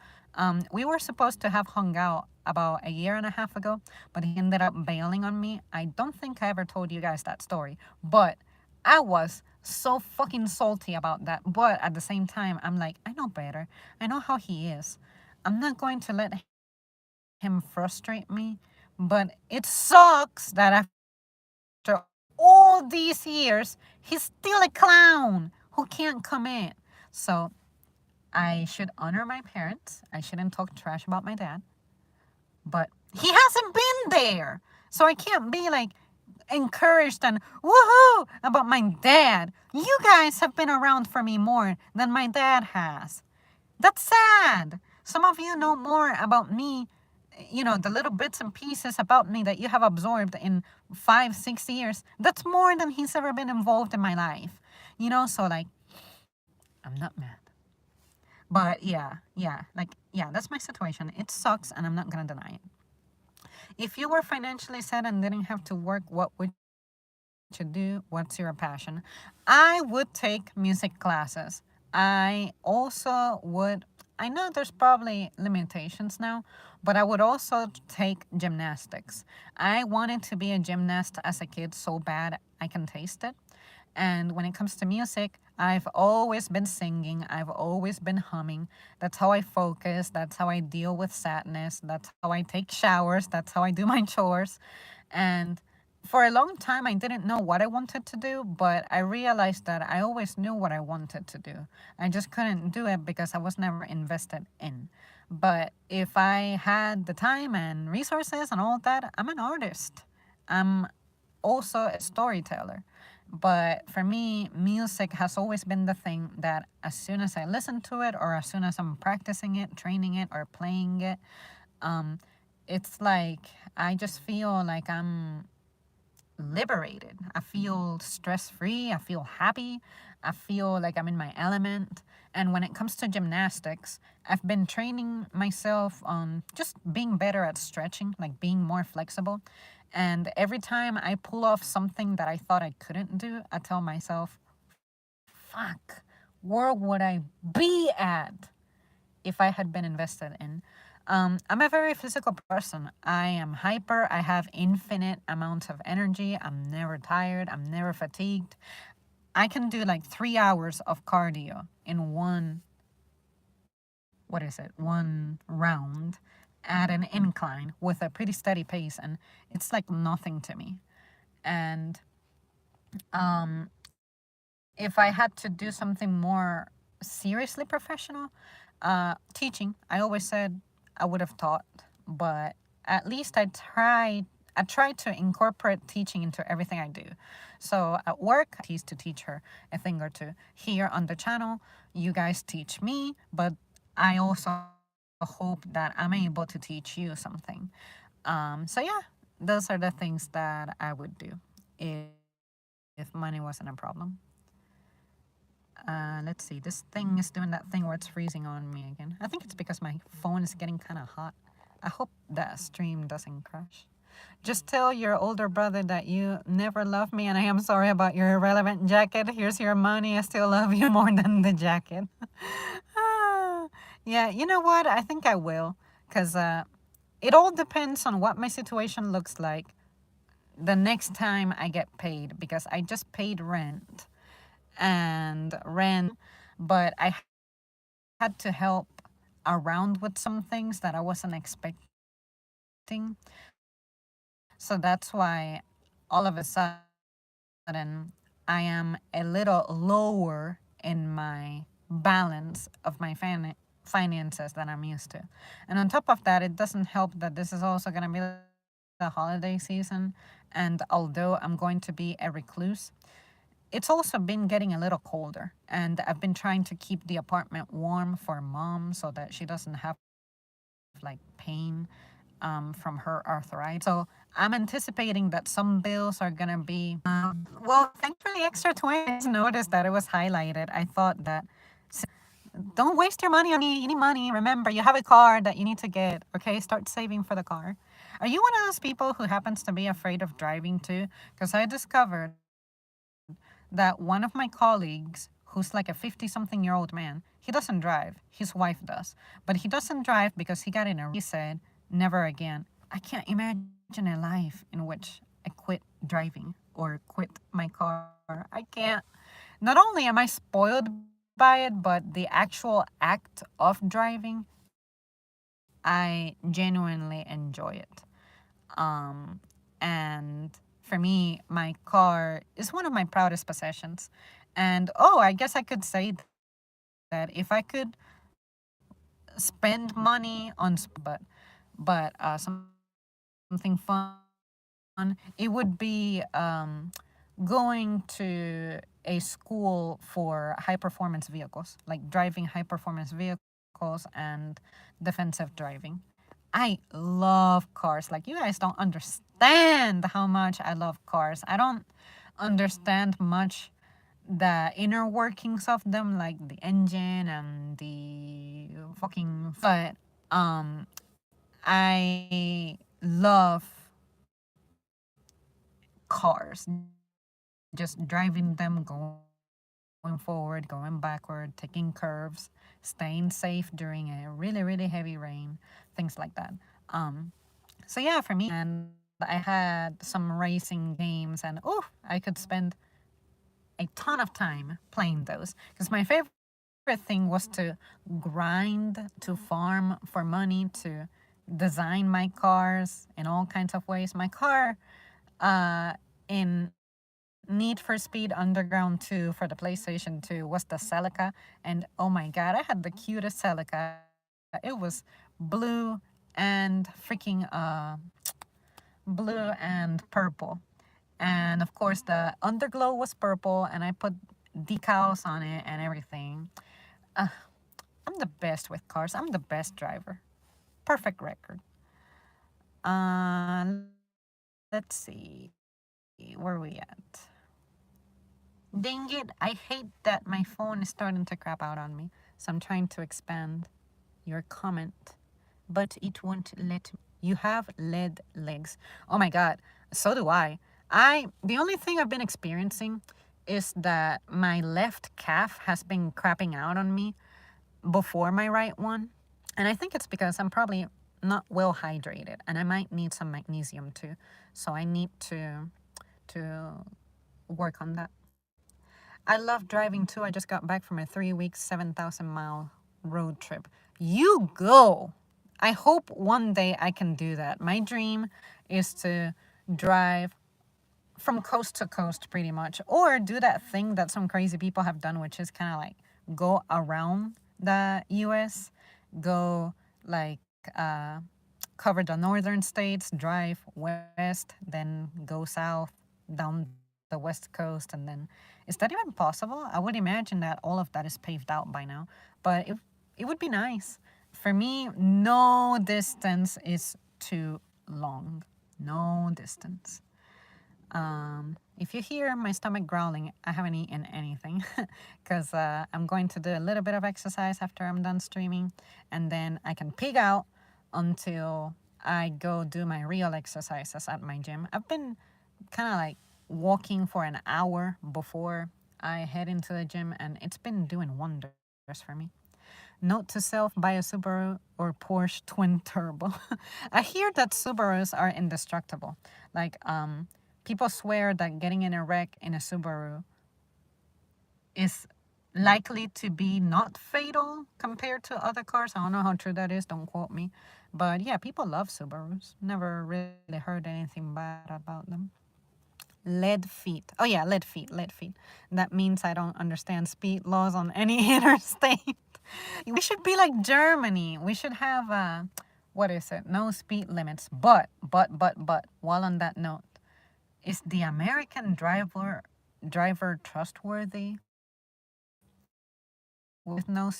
We were supposed to have hung out about a year and a half ago, but he ended up bailing on me. I don't think I ever told you guys that story, but I was so fucking salty about that. But at the same time, I'm like, I know better. I know how he is. I'm not going to let him frustrate me. But it sucks that after all these years, he's still a clown who can't commit. So I should honor my parents. I shouldn't talk trash about my dad. But he hasn't been there. So I can't be like encouraged and woohoo about my dad. You guys have been around for me more than my dad has. That's sad. Some of you know more about me, you know, the little bits and pieces about me that you have absorbed in 5-6 years. That's more than he's ever been involved in my life. You know, so like, I'm not mad. But yeah, that's my situation. It sucks, and I'm not gonna deny it. If you were financially set and didn't have to work, what would you do? What's your passion? I would take music classes. I also would, I know there's probably limitations now, but I would also take gymnastics. I wanted to be a gymnast as a kid so bad I can taste it. And when it comes to music, I've always been singing. I've always been humming. That's how I focus. That's how I deal with sadness. That's how I take showers. That's how I do my chores. And for a long time, I didn't know what I wanted to do, but I realized that I always knew what I wanted to do. I just couldn't do it because I was never invested in. But if I had the time and resources and all that, I'm an artist. I'm also a storyteller. But for me, music has always been the thing that as soon as I listen to it, or as soon as I'm practicing it, training it, or playing it, um, it's like I just feel like I'm liberated. I feel stress free. I feel happy. I feel like I'm in my element. And when it comes to gymnastics, I've been training myself on just being better at stretching, like being more flexible. And every time I pull off something that I thought I couldn't do, I tell myself, fuck, where would I be at if I had been invested in? I'm a very physical person. I am hyper. I have infinite amounts of energy. I'm never tired. I'm never fatigued. I can do like 3 hours of cardio in one round at an incline with a pretty steady pace. And it's like nothing to me. And um, if I had to do something more seriously professional, teaching, I always said I would have taught, but at least I try to incorporate teaching into everything I do. So at work, I used to teach her a thing or two. Here on the channel, you guys teach me, but I also hope that I'm able to teach you something. So yeah, those are the things that I would do if money wasn't a problem. Let's see. This thing is doing that thing where it's freezing on me again. I think it's because my phone is getting kind of hot. I hope that stream doesn't crash. Just tell your older brother that you never loved me and I am sorry about your irrelevant jacket. Here's your money. I still love you more than the jacket. Ah, yeah, you know what? I think I will. Because it all depends on what my situation looks like the next time I get paid. Because I just paid rent and but I had to help around with some things that I wasn't expecting. So that's why all of a sudden I am a little lower in my balance of my finances than I'm used to. And on top of that, it doesn't help that this is also going to be the holiday season. And although I'm going to be a recluse, it's also been getting a little colder, and I've been trying to keep the apartment warm for mom so that she doesn't have like pain from her arthritis. So I'm anticipating that some bills are gonna be well. Thanks for the extra 20. I just noticed that it was highlighted. I thought that don't waste your money on me. You need money. Remember, you have a car that you need to get. Okay, start saving for the car. Are you one of those people who happens to be afraid of driving too? Because I discovered that one of my colleagues, who's like a 50-something-year-old man, he doesn't drive. His wife does. But he doesn't drive because he got in a. He said, never again. I can't imagine a life in which I quit driving or quit my car. I can't. Not only am I spoiled by it, but the actual act of driving, I genuinely enjoy it. And for me, my car is one of my proudest possessions. And oh, I guess I could say that if I could spend money on, but something fun, it would be going to a school for high performance vehicles, like driving high performance vehicles and defensive driving. I love cars. Like, you guys don't understand how much I love cars. I don't understand much the inner workings of them, like the engine and the fucking. But I love cars. Just driving them, going forward, going backward, taking curves, staying safe during a really, really heavy rain, things like that. So yeah, for me, and I had some racing games, and oh, I could spend a ton of time playing those because my favorite thing was to grind, to farm for money, to design my cars in all kinds of ways. My car in Need for Speed Underground 2 for the PlayStation 2 was the Celica, and oh my god, I had the cutest Celica. It was blue and freaking blue and purple. And of course, the underglow was purple, and I put decals on it and everything. Uh, I'm the best with cars. I'm the best driver. Perfect record. Let's see. Where are we at? Dang it, I hate that my phone is starting to crap out on me. So I'm trying to expand your comment, but it won't let me. You have lead legs. Oh my god, so do I. The only thing I've been experiencing is that my left calf has been crapping out on me before my right one. And I think it's because I'm probably not well hydrated and I might need some magnesium too. So I need to work on that. I love driving too. I just got back from a 3 week, 7,000 mile road trip. You go. I hope one day I can do that. My dream is to drive from coast to coast pretty much, or do that thing that some crazy people have done, which is kind of like go around the US, go like uh, cover the northern states, drive west, then go south down the west coast, and then is that even possible? I would imagine that all of that is paved out by now, but it would be nice. For me, no distance is too long. No distance. If you hear my stomach growling, I haven't eaten anything because I'm going to do a little bit of exercise after I'm done streaming, and then I can pig out until I go do my real exercises at my gym. I've been kind of like walking for an hour before I head into the gym, and it's been doing wonders for me. Note to self, buy a Subaru or Porsche twin turbo. I hear that Subarus are indestructible. Like, people swear that getting in a wreck in a Subaru is likely to be not fatal compared to other cars. I don't know how true that is, don't quote me. But yeah, people love Subarus. Never really heard anything bad about them. Lead feet. Oh yeah, lead feet, lead feet. That means I don't understand speed laws on any interstate. We should be like Germany. We should have what is it? No speed limits. But while on that note, is the American driver trustworthy with no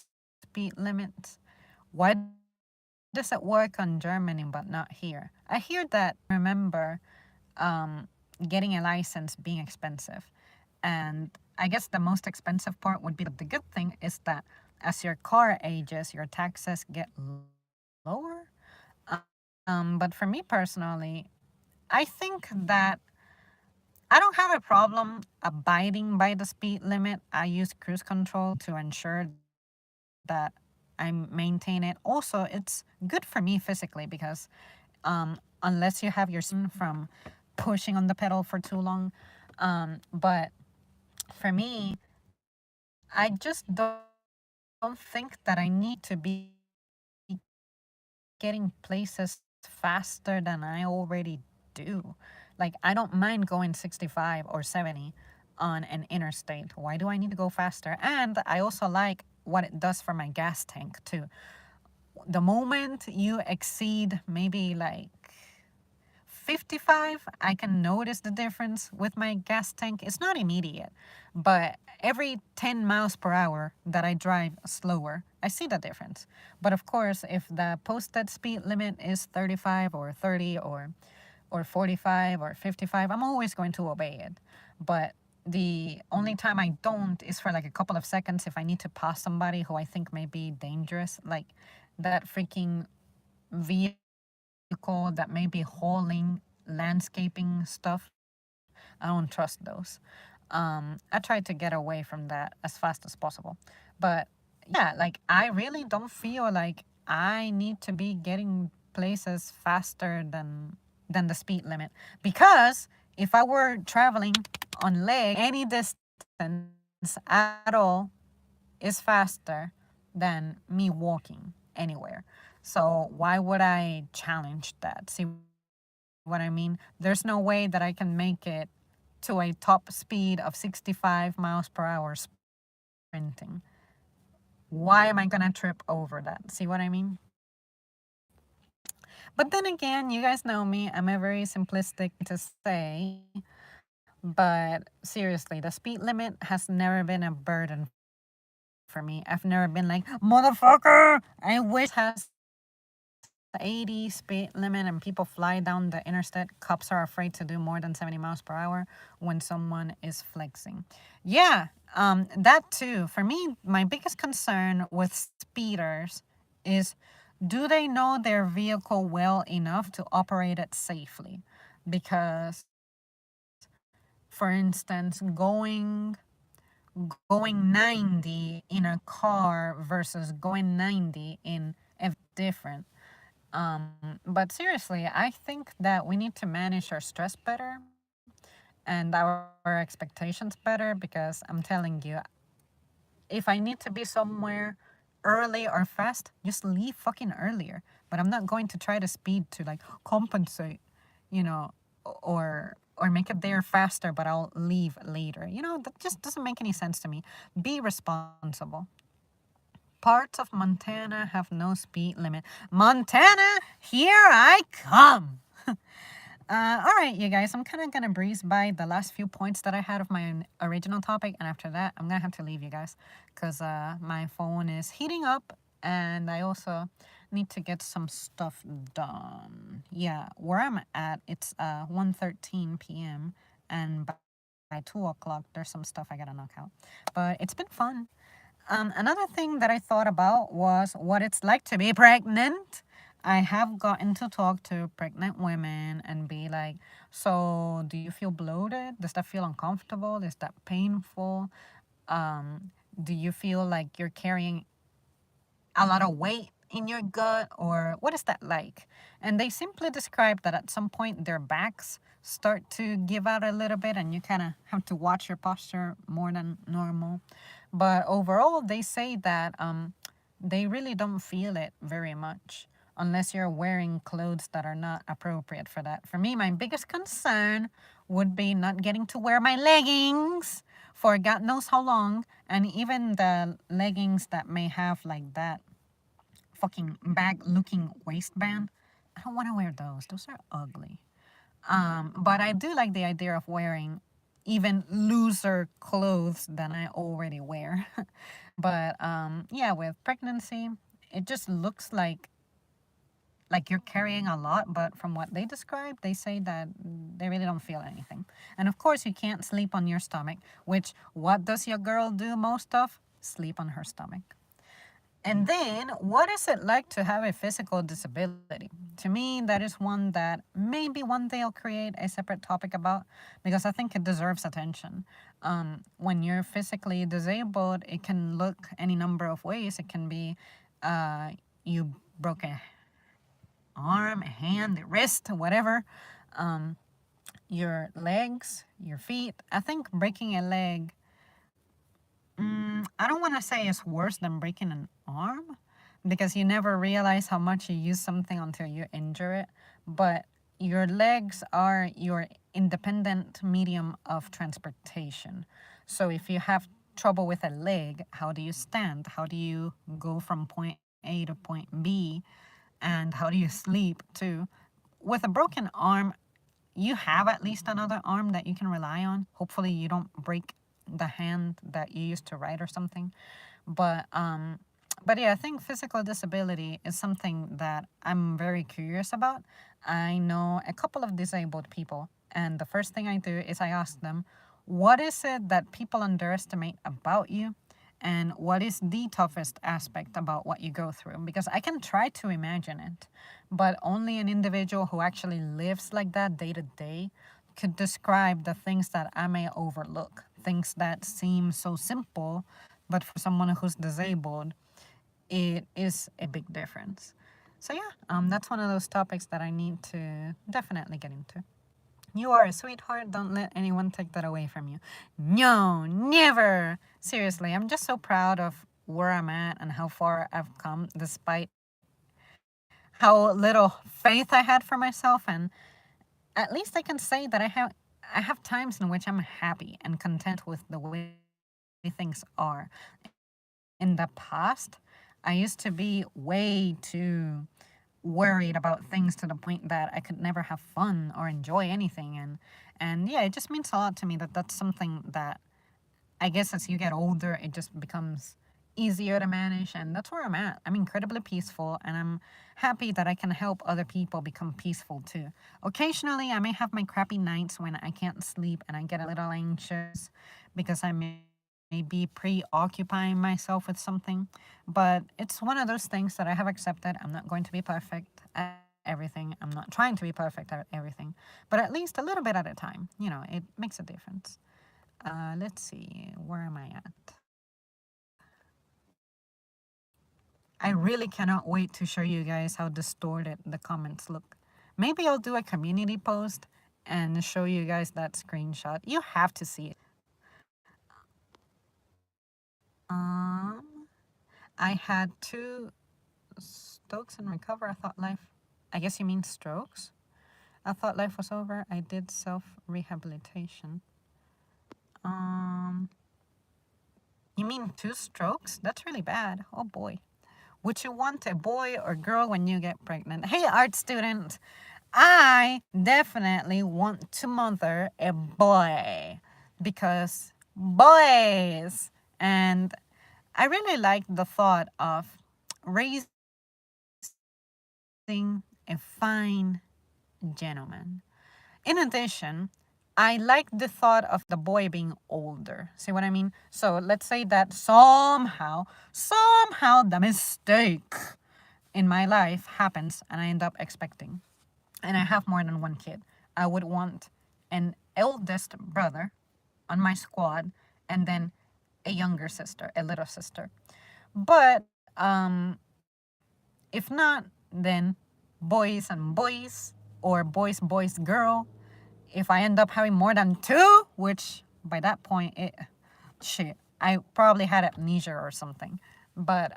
speed limits? Why does it work on Germany but not here? I hear that, remember, getting a license being expensive. And I guess the most expensive part would be the good thing is that as your car ages, your taxes get lower. But for me personally, I think that I don't have a problem abiding by the speed limit. I use cruise control to ensure that I maintain it. Also, it's good for me physically because unless you have your sin from pushing on the pedal for too long. But for me, I just don't think that I need to be getting places faster than I already do. Like, I don't mind going 65 or 70 on an interstate. Why do I need to go faster? And I also like what it does for my gas tank too. The moment you exceed maybe like 55, I can notice the difference with my gas tank. It's not immediate, but every 10 miles per hour that I drive slower, I see the difference. But of course, if the posted speed limit is 35 or 30 or 45 or 55, I'm always going to obey it. But the only time I don't is for like a couple of seconds if I need to pass somebody who I think may be dangerous, like that freaking vehicle that may be hauling landscaping stuff. I don't trust those. I try to get away from that as fast as possible. But yeah, like I really don't feel like I need to be getting places faster than the speed limit, because if I were traveling on leg any distance at all is faster than me walking anywhere. So why would I challenge that? See what I mean? There's no way that I can make it to a top speed of 65 miles per hour sprinting. Why am I gonna trip over that? See what I mean? But then again, you guys know me. I'm a very simplistic to say. But seriously, the speed limit has never been a burden for me. I've never been like, motherfucker, I wish has 80 speed limit and people fly down the interstate. Cops are afraid to do more than 70 miles per hour when someone is flexing. Yeah, that too. For me, my biggest concern with speeders is, do they know their vehicle well enough to operate it safely? Because, for instance, going 90 in a car versus going 90 in a different. But seriously, I think that we need to manage our stress better and our expectations better, because I'm telling you, if I need to be somewhere early or fast, just leave fucking earlier. But I'm not going to try to speed to like compensate, you know, or make it there faster, but I'll leave later. That just doesn't make any sense to me. Be responsible. Parts of Montana have no speed limit. Montana, here I come. All right, you guys, I'm kind of gonna breeze by the last few points that I had of my original topic, and after that, I'm gonna have to leave you guys because my phone is heating up, and I also need to get some stuff done. Yeah, where I'm at, it's 1:13 p.m. and by 2 o'clock, there's some stuff I gotta knock out. But it's been fun. Another thing that I thought about was what it's like to be pregnant. I have gotten to talk to pregnant women and be like, so do you feel bloated? Does that feel uncomfortable? Is that painful? Do you feel like you're carrying a lot of weight in your gut, or what is that like? And they simply describe that at some point their backs start to give out a little bit and you kind of have to watch your posture more than normal. But overall, they say that they really don't feel it very much unless you're wearing clothes that are not appropriate for that. For me, my biggest concern would be not getting to wear my leggings for God knows how long, and even the leggings that may have like that fucking bag looking waistband. I don't want to wear those. Those are ugly. But I do like the idea of wearing even looser clothes than I already wear. But yeah, with pregnancy, it just looks like you're carrying a lot, but from what they describe, they say that they really don't feel anything. And of course, you can't sleep on your stomach, which what does your girl do most of? Sleep on her stomach. And then, what is it like to have a physical disability? To me, that is one that maybe one day I'll create a separate topic about, because I think it deserves attention. When you're physically disabled, it can look any number of ways. It can be you broke a arm, a hand, a wrist, whatever. Your legs, your feet. I think breaking a leg, I don't want to say it's worse than breaking an arm, because you never realize how much you use something until you injure it. But your legs are your independent medium of transportation. So if you have trouble with a leg, how do you stand? How do you go from point A to point B? And how do you sleep too? With a broken arm, you have at least another arm that you can rely on. Hopefully, you don't break the hand that you used to write or something. But yeah, I think physical disability is something that I'm very curious about. I know a couple of disabled people, and the first thing I do is I ask them, what is it that people underestimate about you? And what is the toughest aspect about what you go through? Because I can try to imagine it, but only an individual who actually lives like that day to day could describe the things that I may overlook, things that seem so simple, but for someone who's disabled, it is a big difference. So yeah, that's one of those topics that I need to definitely get into. You are a sweetheart. Don't let anyone take that away from you. No, never. Seriously, I'm just so proud of where I'm at and how far I've come, despite how little faith I had for myself. And at least I can say that I have times in which I'm happy and content with the way things are. In the past, I used to be way too worried about things to the point that I could never have fun or enjoy anything. And yeah, it just means a lot to me that that's something that I guess as you get older, it just becomes easier to manage. And that's where I'm at. I'm incredibly peaceful, and I'm happy that I can help other people become peaceful too. Occasionally, I may have my crappy nights when I can't sleep and I get a little anxious because I may be preoccupying myself with something. But it's one of those things that I have accepted. I'm not going to be perfect at everything. I'm not trying to be perfect at everything, but at least a little bit at a time. It makes a difference. Let's see, where am I at? I really cannot wait to show you guys how distorted the comments look. Maybe I'll do a community post and show you guys that screenshot. You have to see it. Um, I had 2 strokes in my cover. I thought life, I guess you mean strokes? I thought life was over. I did self-rehabilitation. Um, you mean 2 strokes? That's really bad. Oh boy. Would you want a boy or girl when you get pregnant? Hey, art student, I definitely want to mother a boy because boys. And I really like the thought of raising a fine gentleman. In addition, I like the thought of the boy being older. See what I mean? So let's say that somehow the mistake in my life happens and I end up expecting, and I have more than one kid. I would want an eldest brother on my squad and then a younger sister, a little sister. But if not, then boys and boys, or boys, girl. If I end up having more than 2, which by that point, shit, I probably had amnesia or something. But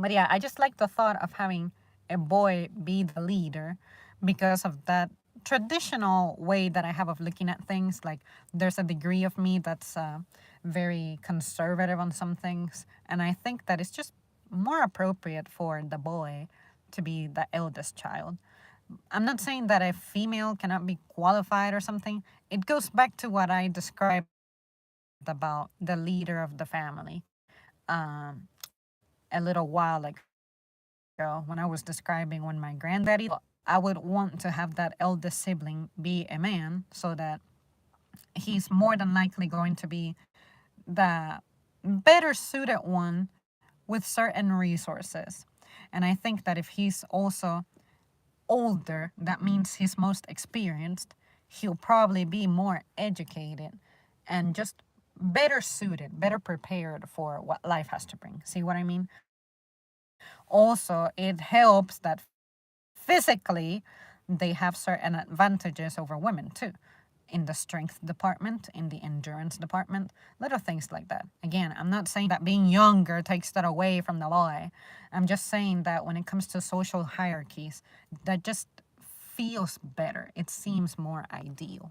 yeah, I just like the thought of having a boy be the leader because of that traditional way that I have of looking at things. Like there's a degree of me that's very conservative on some things, and I think that it's just more appropriate for the boy to be the eldest child. I'm not saying that a female cannot be qualified or something. It goes back to what I described about the leader of the family um, a little while ago when I was describing when my granddaddy. I would want to have that eldest sibling be a man so that he's more than likely going to be the better suited one with certain resources. And I think that if he's also older, that means he's most experienced, he'll probably be more educated and just better suited, better prepared for what life has to bring. See what I mean? Also, it helps that physically they have certain advantages over women too, in the strength department, in the endurance department, little things like that. Again, I'm not saying that being younger takes that away from the boy. I'm just saying that when it comes to social hierarchies, that just feels better. It seems more ideal.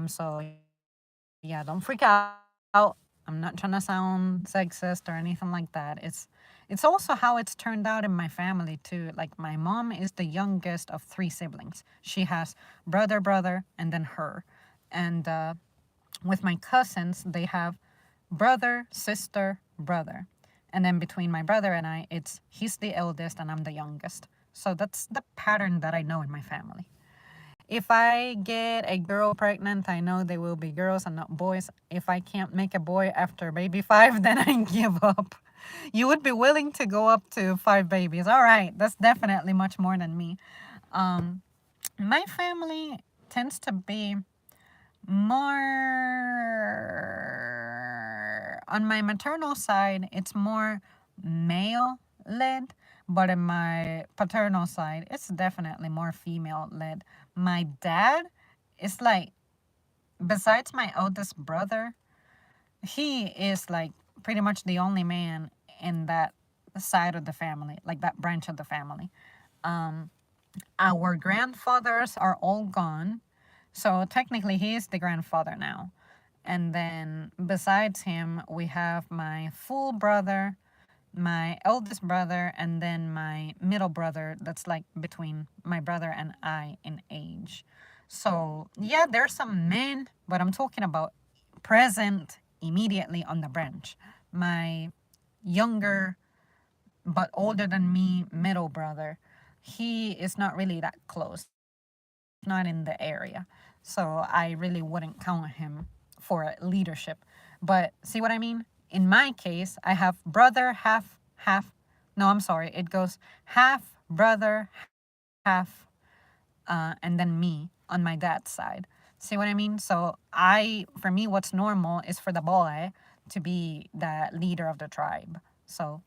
So yeah, don't freak out. I'm not trying to sound sexist or anything like that. It's also how it's turned out in my family too. Like my mom is the youngest of 3 siblings. She has brother, and then her. And with my cousins, they have brother, sister, brother. And then between my brother and I, he's the eldest and I'm the youngest. So that's the pattern that I know in my family. If I get a girl pregnant, I know they will be girls and not boys. If I can't make a boy after baby 5, then I give up. You would be willing to go up to 5 babies. All right, that's definitely much more than me. My family tends to be more on my maternal side, it's more male led, but in my paternal side, it's definitely more female led. My dad is like, besides my oldest brother, he is like pretty much the only man in that side of the family, like that branch of the family. Our grandfathers are all gone, so technically he is the grandfather now. And then besides him, we have my full brother, my eldest brother, and then my middle brother that's like between my brother and I in age. So yeah, there's some men, but I'm talking about present immediately on the branch. My younger but older than me middle brother, he is not really that close, not in the area. So I really wouldn't count him for leadership. But see what I mean? In my case, I have brother, half. No, I'm sorry. It goes half brother, half, and then me on my dad's side. See what I mean? So for me, what's normal is for the boy to be the leader of the tribe. So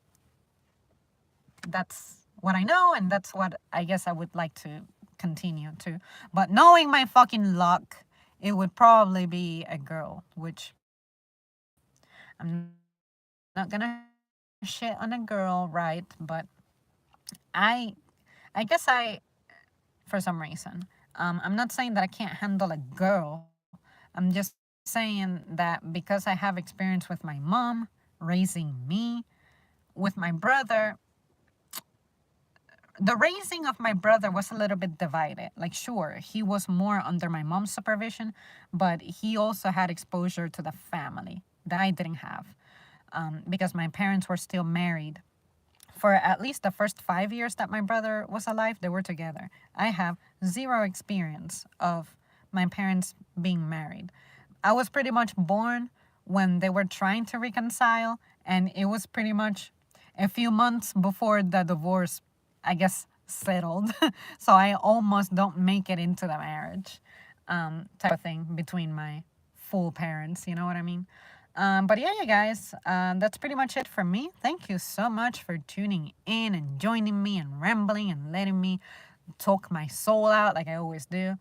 that's what I know, and that's what I guess I would like to continue to. But knowing my fucking luck, it would probably be a girl, which I'm not gonna shit on a girl, right? But I, I guess for some reason, I'm not saying that I can't handle a girl. I'm just saying that because I have experience with my mom raising me, with my brother, the raising of my brother was a little bit divided. Like, sure, he was more under my mom's supervision, but he also had exposure to the family that I didn't have, because my parents were still married. For at least the first 5 years that my brother was alive, they were together. I have zero experience of my parents being married. I was pretty much born when they were trying to reconcile, and it was pretty much a few months before the divorce, I guess, settled. So I almost don't make it into the marriage, type of thing between my full parents. You know what I mean? But yeah, you guys, that's pretty much it for me. Thank you so much for tuning in and joining me and rambling and letting me talk my soul out like I always do.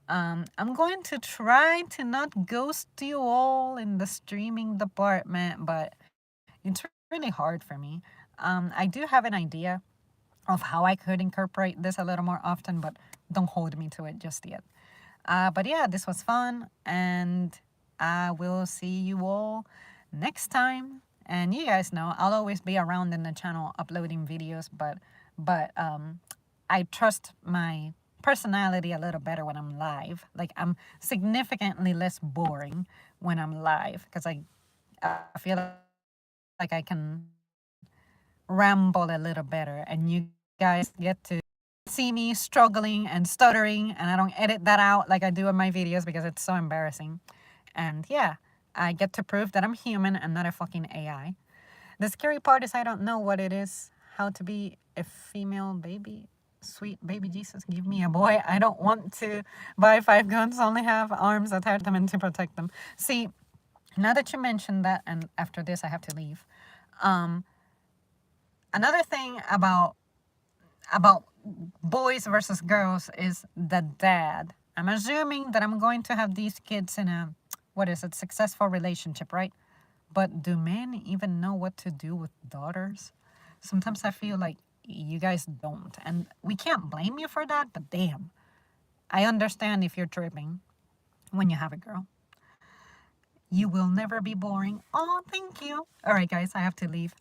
I'm going to try to not ghost you all in the streaming department, but it's really hard for me. I do have an idea of how I could incorporate this a little more often, but don't hold me to it just yet. But yeah, this was fun, and I will see you all next time. And you guys know I'll always be around in the channel uploading videos, but I trust my personality a little better when I'm live. Like, I'm significantly less boring when I'm live because I feel like I can ramble a little better, and you guys get to see me struggling and stuttering, and I don't edit that out like I do in my videos because it's so embarrassing. And yeah, I get to prove that I'm human and not a fucking AI. The scary part is I don't know what it is, how to be a female baby. Sweet baby Jesus, give me a boy. I don't want to buy 5 guns, only have arms attached to them and to protect them. See, now that you mentioned that, and after this I have to leave. Another thing about boys versus girls is the dad. I'm assuming that I'm going to have these kids in a, what is it, successful relationship, right? But do men even know what to do with daughters? Sometimes I feel like you guys don't. And we can't blame you for that, but damn. I understand if you're tripping when you have a girl. You will never be boring. Oh, thank you. All right, guys, I have to leave.